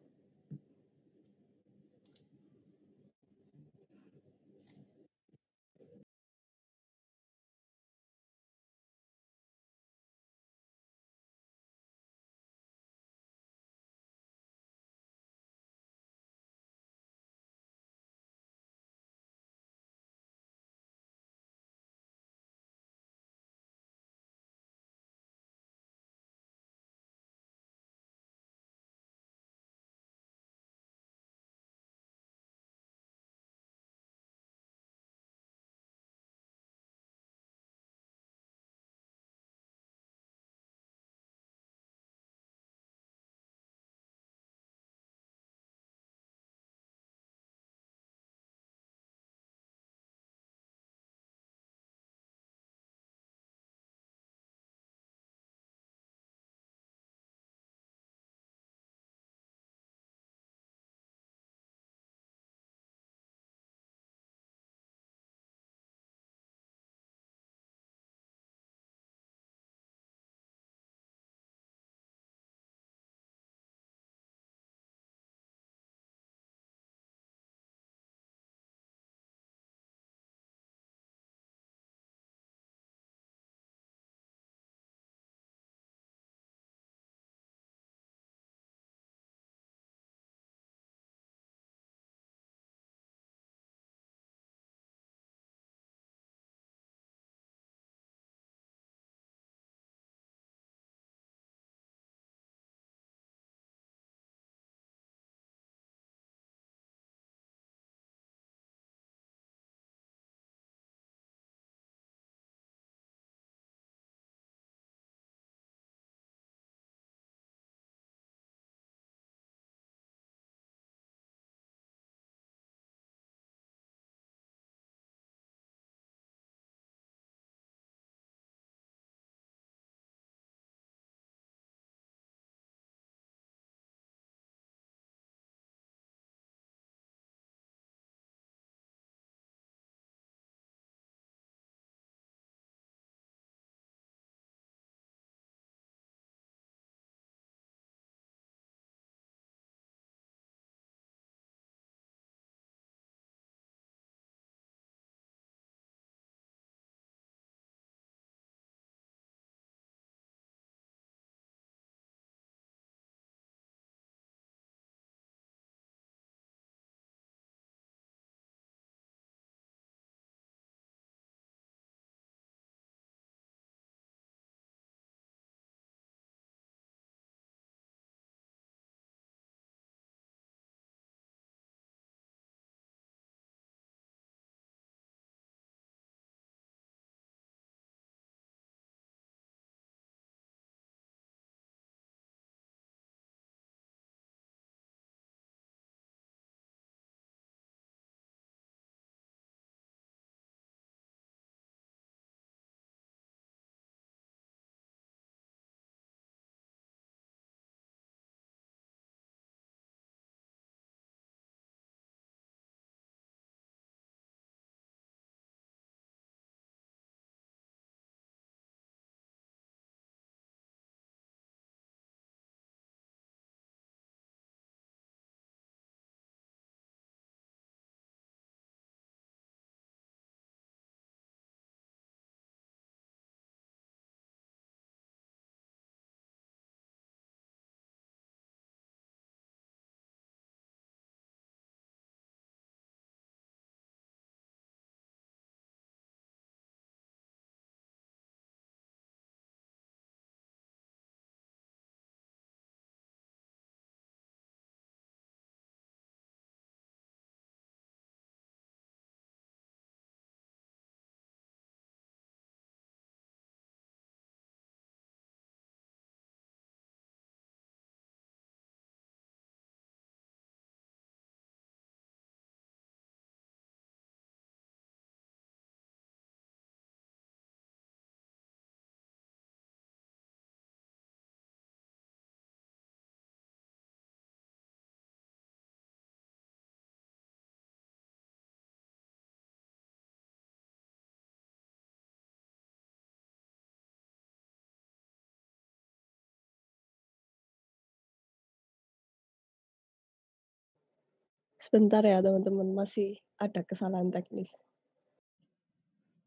Sebentar ya teman-teman, masih ada kesalahan teknis.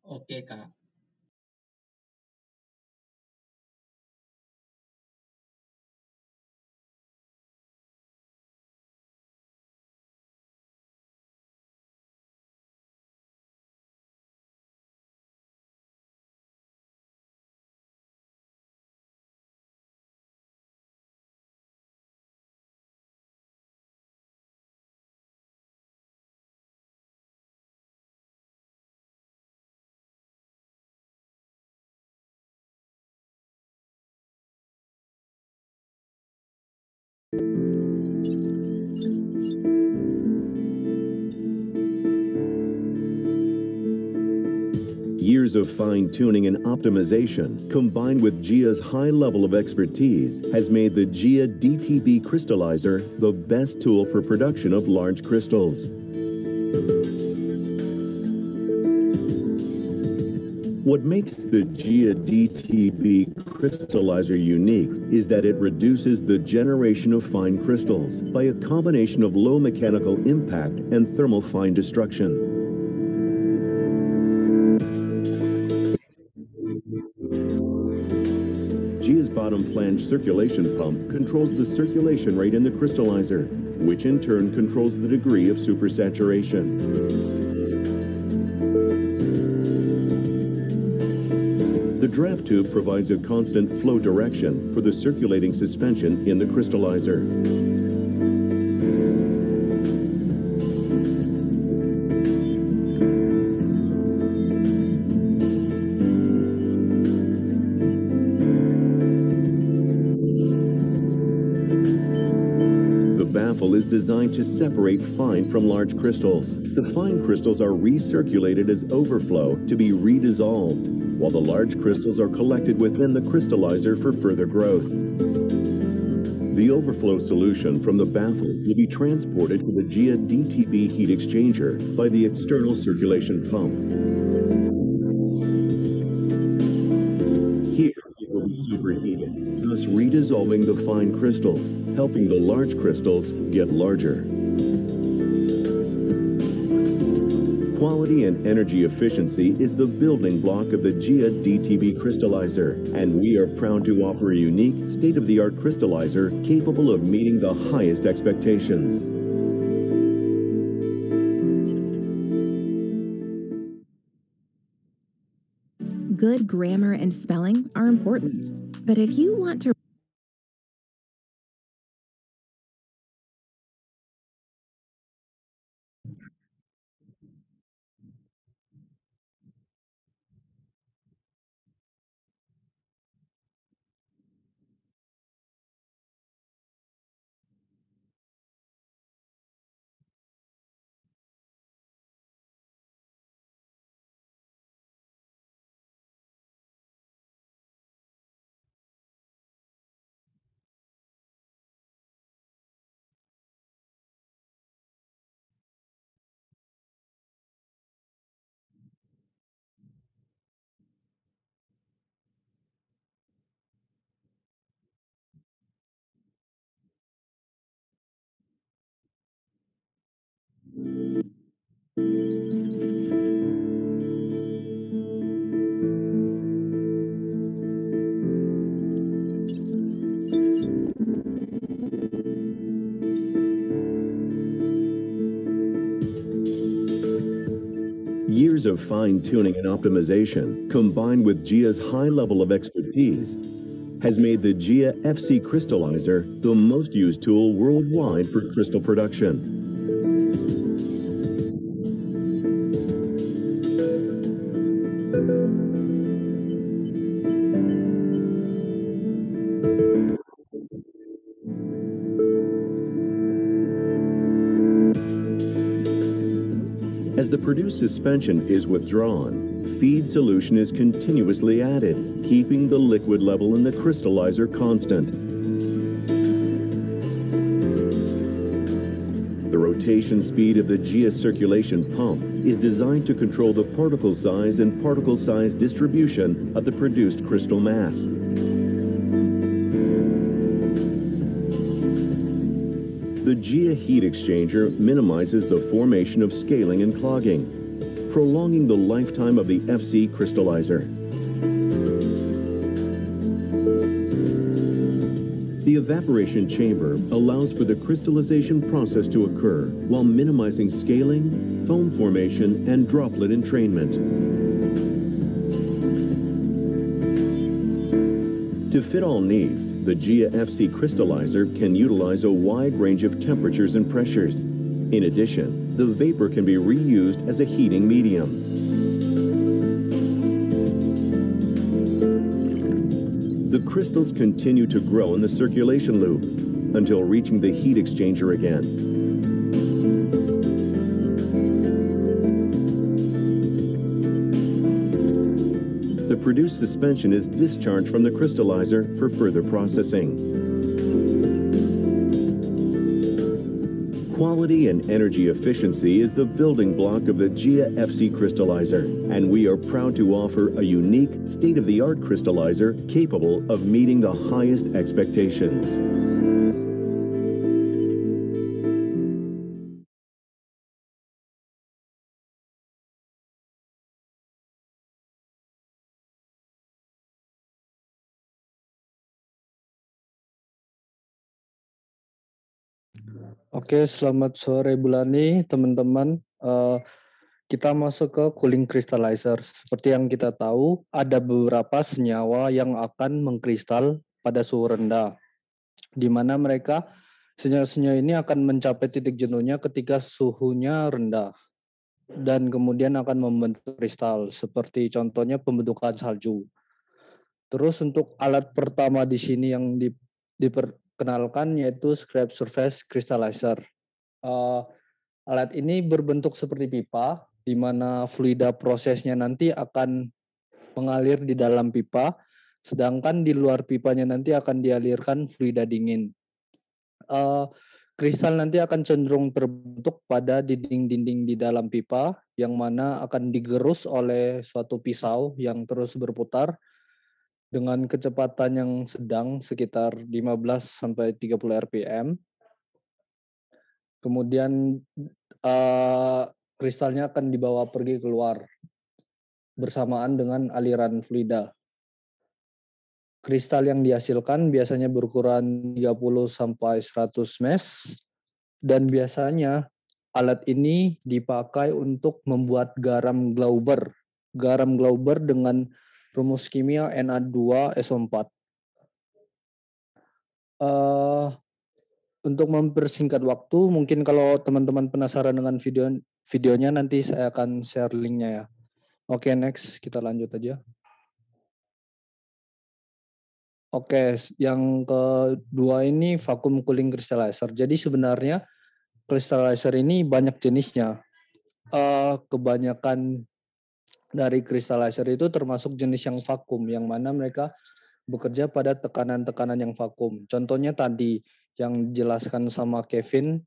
Oke, Kak. Years of fine-tuning and optimization, combined with GIA's high level of expertise, has made the GIA DTB crystallizer the best tool for production of large crystals. What makes the GIA DTB crystallizer unique is that it reduces the generation of fine crystals by a combination of low mechanical impact and thermal fine destruction. GIA's bottom flange circulation pump controls the circulation rate in the crystallizer, which in turn controls the degree of supersaturation. The draft tube provides a constant flow direction for the circulating suspension in the crystallizer. Is designed to separate fine from large crystals. The fine crystals are recirculated as overflow to be redissolved, while the large crystals are collected within the crystallizer for further growth. The overflow solution from the baffle will be transported to the GIA DTB heat exchanger by the external circulation pump. Here, it will be superheated, thus redissolving the fine crystals, helping the large crystals get larger. Quality and energy efficiency is the building block of the GIA DTB crystallizer, and we are proud to offer a unique, state-of-the-art crystallizer capable of meeting the highest expectations. Good grammar and spelling are important, but if you want to Years of fine-tuning and optimization, combined with GIA's high level of expertise, has made the GIA FC crystallizer the most used tool worldwide for crystal production. As the produced suspension is withdrawn, feed solution is continuously added, keeping the liquid level in the crystallizer constant. The rotation speed of the GIA circulation pump is designed to control the particle size and particle size distribution of the produced crystal mass. The GIA heat exchanger minimizes the formation of scaling and clogging, prolonging the lifetime of the FC crystallizer. The evaporation chamber allows for the crystallization process to occur while minimizing scaling, foam formation, and droplet entrainment. To fit all needs, the GIA FC crystallizer can utilize a wide range of temperatures and pressures. In addition, the vapor can be reused as a heating medium. The crystals continue to grow in the circulation loop until reaching the heat exchanger again. The produced suspension is discharged from the crystallizer for further processing. Quality and energy efficiency is the building block of the GIA FC crystallizer, and we are proud to offer a unique, state-of-the-art crystallizer capable of meeting the highest expectations. Oke, selamat sore Bulani, teman-teman. Kita masuk ke cooling crystallizer. Seperti yang kita tahu, ada beberapa senyawa yang akan mengkristal pada suhu rendah, di mana senyawa-senyawa ini akan mencapai titik jenuhnya ketika suhunya rendah, dan kemudian akan membentuk kristal, seperti contohnya pembentukan salju. Terus untuk alat pertama di sini yang diperkenalkan yaitu scrap surface crystallizer. Alat ini berbentuk seperti pipa, di mana fluida prosesnya nanti akan mengalir di dalam pipa, sedangkan di luar pipanya nanti akan dialirkan fluida dingin. Kristal nanti akan cenderung terbentuk pada dinding-dinding di dalam pipa, yang mana akan digerus oleh suatu pisau yang terus berputar dengan kecepatan yang sedang sekitar 15-30 rpm. Kemudian kristalnya akan dibawa pergi keluar bersamaan dengan aliran fluida. Kristal yang dihasilkan biasanya berukuran 30-100 mesh, dan biasanya alat ini dipakai untuk membuat garam Glauber. Garam Glauber dengan rumus kimia Na2SO4. Untuk mempersingkat waktu, mungkin kalau teman-teman penasaran dengan videonya, nanti saya akan share linknya ya. Oke, next, kita lanjut aja. Oke, yang kedua ini vacuum cooling crystallizer. Jadi sebenarnya crystallizer ini banyak jenisnya. Kebanyakan dari crystallizer itu termasuk jenis yang vakum, yang mana mereka bekerja pada tekanan-tekanan yang vakum. Contohnya tadi yang dijelaskan sama Kevin,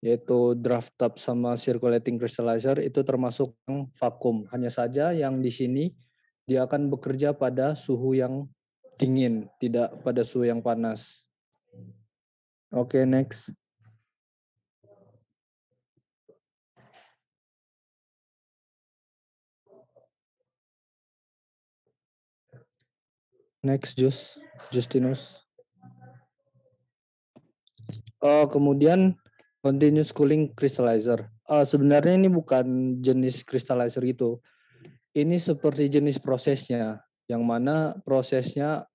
yaitu draft tub sama circulating crystallizer, itu termasuk yang vakum. Hanya saja yang di sini dia akan bekerja pada suhu yang dingin, tidak pada suhu yang panas. Oke, next. Next, Justinus. Kemudian continuous cooling crystallizer. Sebenarnya ini bukan jenis crystallizer gitu. Ini seperti jenis prosesnya, yang mana prosesnya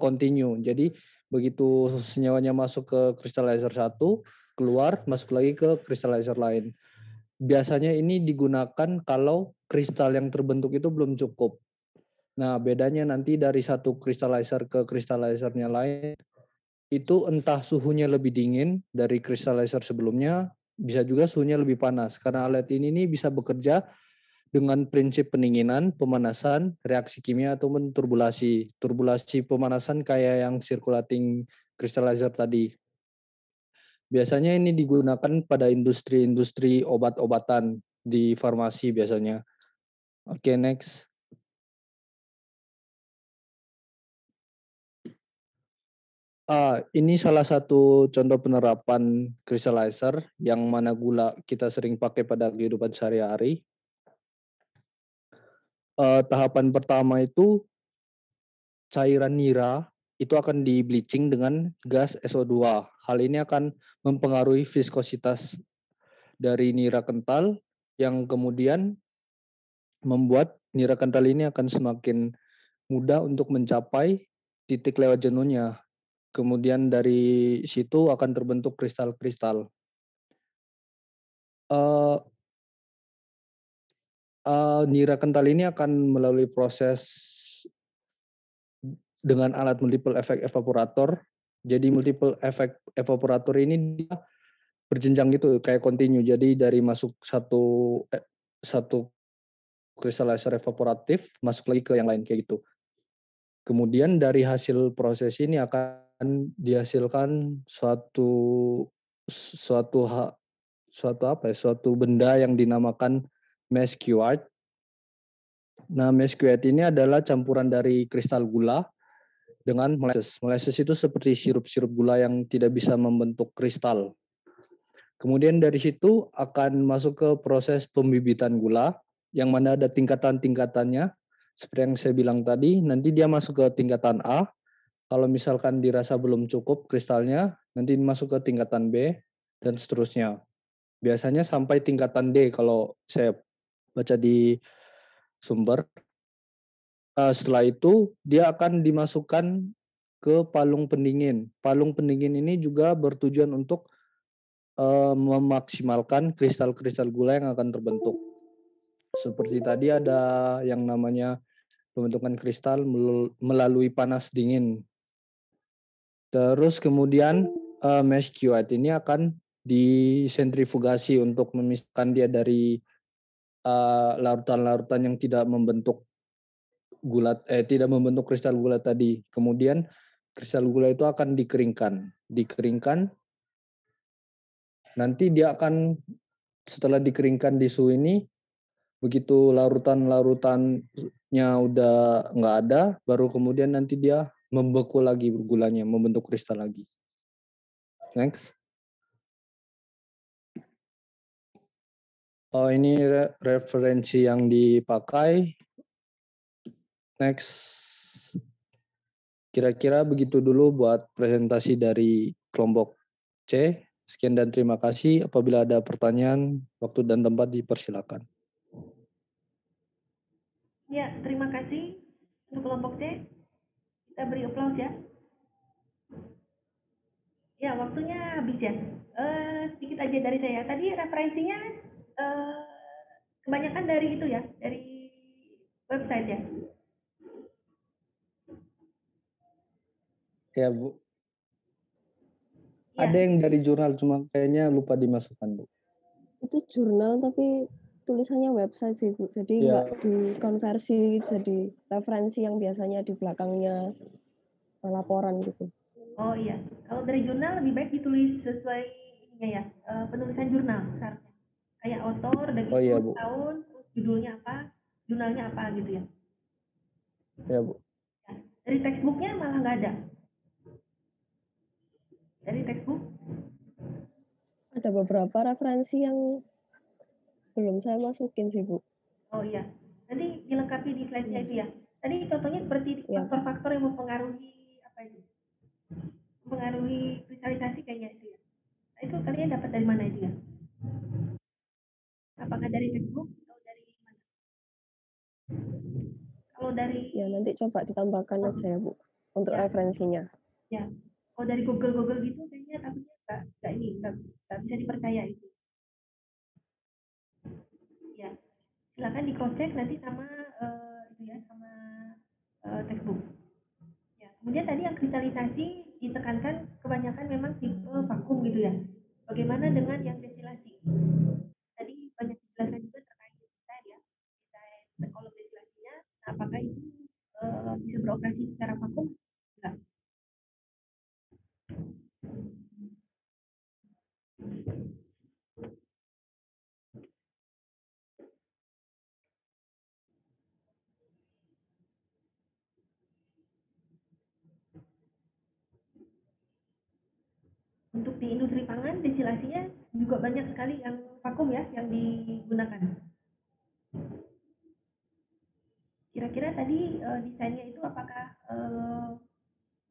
continue. Jadi begitu senyawanya masuk ke crystallizer satu, keluar, masuk lagi ke crystallizer lain. Biasanya ini digunakan kalau kristal yang terbentuk itu belum cukup. Nah, bedanya nanti dari satu crystallizer ke crystallizernya lain, itu entah suhunya lebih dingin dari crystallizer sebelumnya, bisa juga suhunya lebih panas. Karena alat ini bisa bekerja dengan prinsip pendinginan, pemanasan, reaksi kimia, ataupun turbulasi. Turbulasi pemanasan kayak yang circulating crystallizer tadi. Biasanya ini digunakan pada industri-industri obat-obatan di farmasi biasanya. Oke, next. Ini salah satu contoh penerapan crystallizer yang mana gula kita sering pakai pada kehidupan sehari-hari. Tahapan pertama itu cairan nira itu akan di bleaching dengan gas SO2. Hal ini akan mempengaruhi viskositas dari nira kental yang kemudian membuat nira kental ini akan semakin mudah untuk mencapai titik lewat jenuhnya. Kemudian dari situ akan terbentuk kristal-kristal. Nira kental ini akan melalui proses dengan alat multiple effect evaporator. Jadi multiple effect evaporator ini dia berjenjang gitu, kayak continue. Jadi dari masuk satu crystallizer evaporatif, masuk lagi ke yang lain kayak gitu. Kemudian dari hasil proses ini akan dihasilkan suatu benda yang dinamakan mesh quartz. Nah, mesh quartz ini adalah campuran dari kristal gula dengan molasses. Molasses itu seperti sirup-sirup gula yang tidak bisa membentuk kristal. Kemudian dari situ akan masuk ke proses pembibitan gula, yang mana ada tingkatan-tingkatannya. Seperti yang saya bilang tadi, nanti dia masuk ke tingkatan A. Kalau misalkan dirasa belum cukup kristalnya, nanti masuk ke tingkatan B, dan seterusnya. Biasanya sampai tingkatan D kalau saya baca di sumber. Setelah itu, dia akan dimasukkan ke palung pendingin. Palung pendingin ini juga bertujuan untuk memaksimalkan kristal-kristal gula yang akan terbentuk. Seperti tadi ada yang namanya pembentukan kristal melalui panas dingin. Terus kemudian mesh quartz ini akan disentrifugasi untuk memisahkan dia dari larutan-larutan yang tidak membentuk tidak membentuk kristal gula tadi. Kemudian kristal gula itu akan dikeringkan. Nanti dia akan setelah dikeringkan di suhu ini, begitu larutan-larutannya udah nggak ada, baru kemudian nanti dia membeku lagi gulanya, membentuk kristal lagi. Next. Ini referensi yang dipakai. Next. Kira-kira begitu dulu buat presentasi dari kelompok C. Sekian dan terima kasih. Apabila ada pertanyaan, waktu dan tempat dipersilakan. Ya, terima kasih untuk kelompok C. Kita beri aplaus ya. Ya, waktunya habis ya. Sedikit aja dari saya. Tadi referensinya kebanyakan dari itu ya, dari website ya. Ya, Bu. Ya. Ada yang dari jurnal, cuma kayaknya lupa dimasukkan, Bu. Itu jurnal tapi tulisannya website sih, Bu. Jadi nggak dikonversi jadi referensi yang biasanya di belakangnya laporan gitu. Oh iya, kalau dari jurnal lebih baik ditulis sesuai ininya ya, penulisan jurnal seharusnya. Kayak author, dari tahun, terus judulnya apa, jurnalnya apa gitu ya. Ya, Bu. Ya. Dari textbooknya malah nggak ada. Dari textbook? Ada beberapa referensi yang belum saya masukin sih, Bu. Oh iya, nanti dilengkapi di slide-nya itu ya. Tadi contohnya seperti faktor-faktor yang mempengaruhi apa itu? Mempengaruhi kristalisasi kayaknya itu ya. Nah, itu kalian dapat dari mana itu ya? Apakah dari textbook atau dari mana? Kalau dari nanti coba ditambahkan aja ya, Bu, untuk referensinya. Ya, kalau dari Google gitu kayaknya takutnya nggak bisa dipercaya itu. Ya, silakan di cross check nanti sama itu ya, sama textbook. Ya, kemudian tadi yang kristalisasi ditekankan kebanyakan memang tipe vakum gitu ya. Bagaimana dengan yang destilasi? Tadi banyak dijelaskan juga terkait desain ya, desain kolom destilasinya. Nah, apakah itu bisa beroperasi secara vakum? Enggak. Untuk di industri pangan, destilasinya juga banyak sekali yang vakum ya, yang digunakan. Kira-kira tadi desainnya itu apakah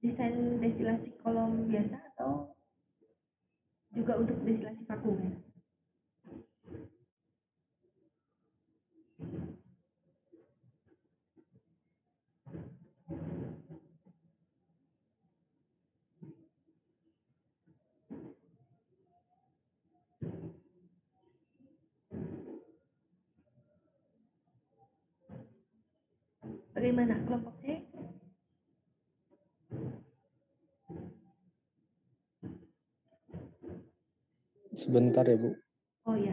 desain destilasi kolom biasa atau juga untuk destilasi vakum ya? Bagaimana kelompok C? Sebentar ya, Bu. Oh ya.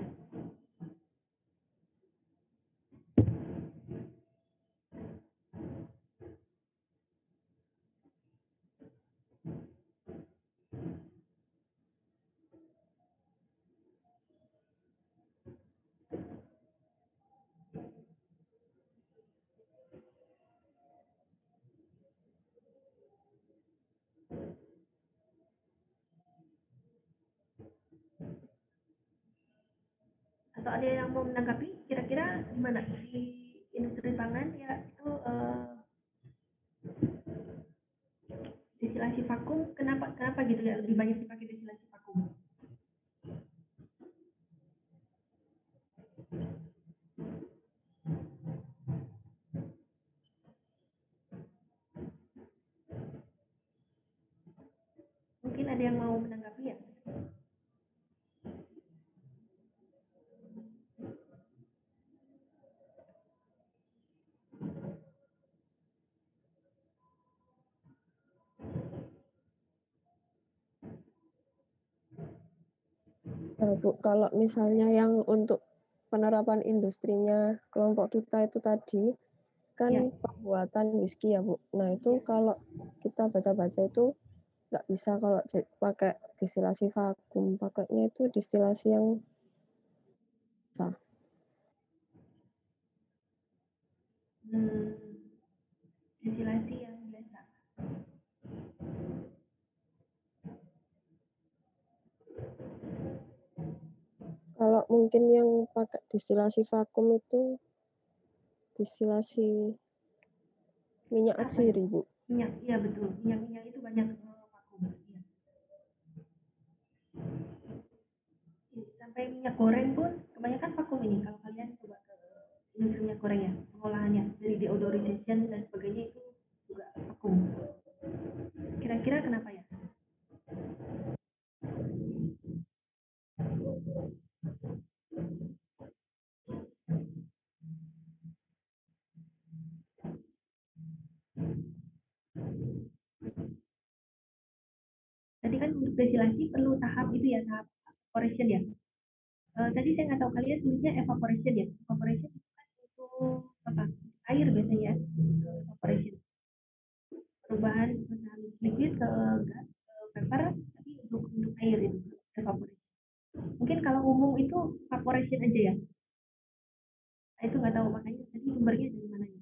Atau ada yang mau menanggapi kira-kira gimana di industri pangan ya itu destilasi vakum kenapa gitu ya lebih banyak dipakai destilasi vakum? Mungkin ada yang mau menanggapi ya? Bu, kalau misalnya yang untuk penerapan industrinya kelompok kita itu tadi kan Ya. pembuatan whisky ya, Bu. Nah, itu kalau kita baca-baca itu nggak bisa kalau pakai destilasi vakum, pakainya itu destilasi yang sah. Destilasi yang biasa. Kalau mungkin yang pakai destilasi vakum itu destilasi minyak atsiri, Bu. Minyak, iya betul. Minyak itu banyak vakum. Ya. Sampai minyak goreng pun kebanyakan vakum ini. Kalau kalian coba ke industri minyak goreng ya, pengolahannya dari deodorization dan sebagainya itu juga vakum. Kira-kira kenapa ya? Tadi kan untuk destilasi perlu tahap itu ya, tahap evaporation ya. Tadi saya nggak tahu kalian tulisnya evaporation ya. Evaporation itu kan untuk apa? Air biasanya ya. Evaporation. Perubahan liquid ke gas, ke vapor, tapi untuk air itu evaporation. Mungkin kalau umum itu evaporation aja ya. Nah, itu nggak tahu makanya tadi sumbernya dari mana ya.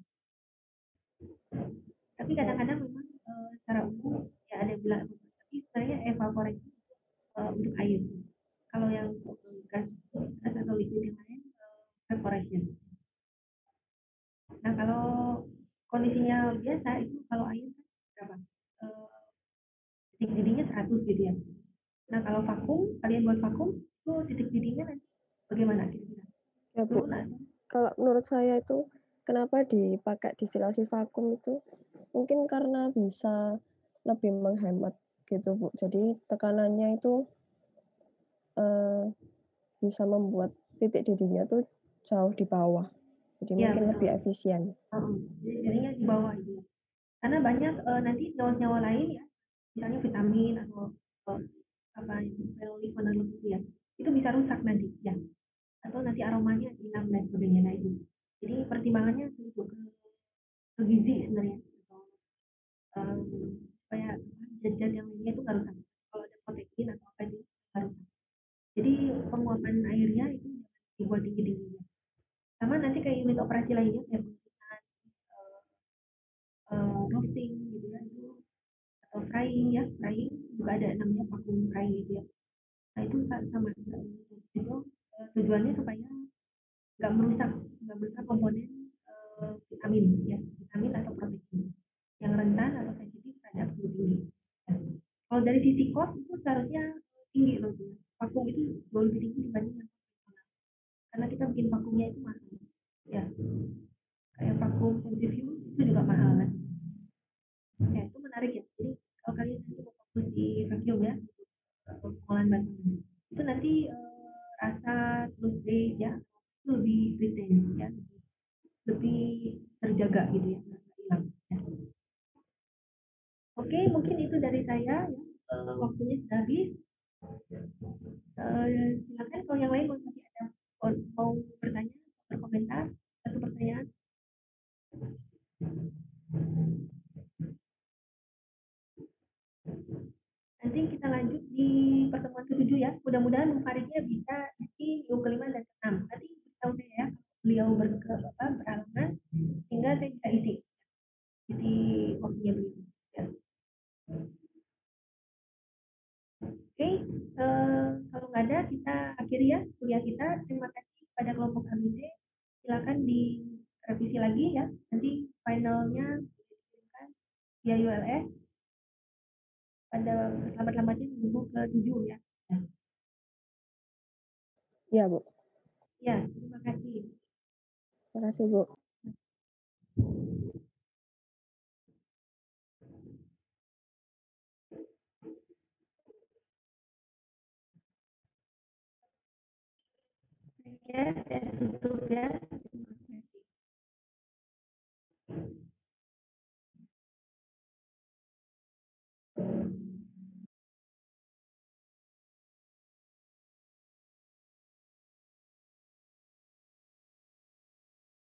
Tapi kadang-kadang memang secara umum ya ada yang bilang tapi sebenarnya evaporation untuk air. Kalau yang gas atau liquid yang lain evaporation. Nah kalau kondisinya biasa itu kalau air kan berapa? Titik didihnya 100 gitu ya. Nah kalau vakum, kalian buat vakum itu titik didihnya nanti bagaimana kira-kira? Ya, Bu. Kalau menurut saya itu kenapa dipakai destilasi vakum itu mungkin karena bisa lebih menghemat gitu, Bu. Jadi tekanannya itu bisa membuat titik didihnya tuh jauh di bawah. Jadi Ya, mungkin betul. lebih efisien. Jadinya di bawah itu. Karena banyak nanti nyawa-nyawa lain ya, misalnya vitamin atau apa itu fenolik itu ya, itu bisa rusak nanti ya. Atau nanti aromanya hilang dan sebagainya. Nah itu. Jadi pertimbangannya itu ke gizi sebenarnya. Supaya zat-zat yang lainnya itu nggak rusak. Kalau ada protein atau apa itu nggak rusak. Jadi penguapan airnya itu dibuat tinggi-tinggi. Sama nanti kayak unit operasi lainnya kayak roasting gitu ya itu atau frying juga ada namanya vakum drying gitu ya. Nah itu sama itu tujuannya supaya nggak merusak komponen vitamin atau protein yang rentan atau sensitif terhadap suhu tinggi. Kalau dari sisi cost itu seharusnya tinggi loh ya. Vakum itu jauh lebih tinggi dibanding yang konvensional. Karena kita bikin vakumnya itu mahal. Ya. Kayak vakum centrifuge itu juga mahal kan. Ya, itu menarik ya. Jadi kalau kalian nanti mau fokus di vacuum ya, pengolahan bahan itu nanti rasa terus taste ya itu lebih retain ya, lebih terjaga gitu ya, nggak hilang. Ya. Oke, mungkin itu dari saya ya. Waktunya sudah habis. Silakan kalau yang lain masih ada mau bertanya, berkomentar, satu pertanyaan. Nanti kita lanjut di pertemuan ke-7 ya. Mudah-mudahan Bu Faridnya bisa isi minggu ke-5 dan ke-6. Nanti beritahu saya ya, beliau berhalangan sehingga saya bisa isi waktunya beliau. Ya. Oke, kalau nggak ada kita akhiri ya kuliah kita. Terima kasih pada kelompok ABD. Silakan direvisi lagi ya. Nanti finalnya dikirimkan via ULS. Pada selamat-selamatnya minggu ke-7 ya. Ya, Bu. Ya, terima kasih. Terima kasih, Bu. Ya, saya tutup ya. Terima kasih.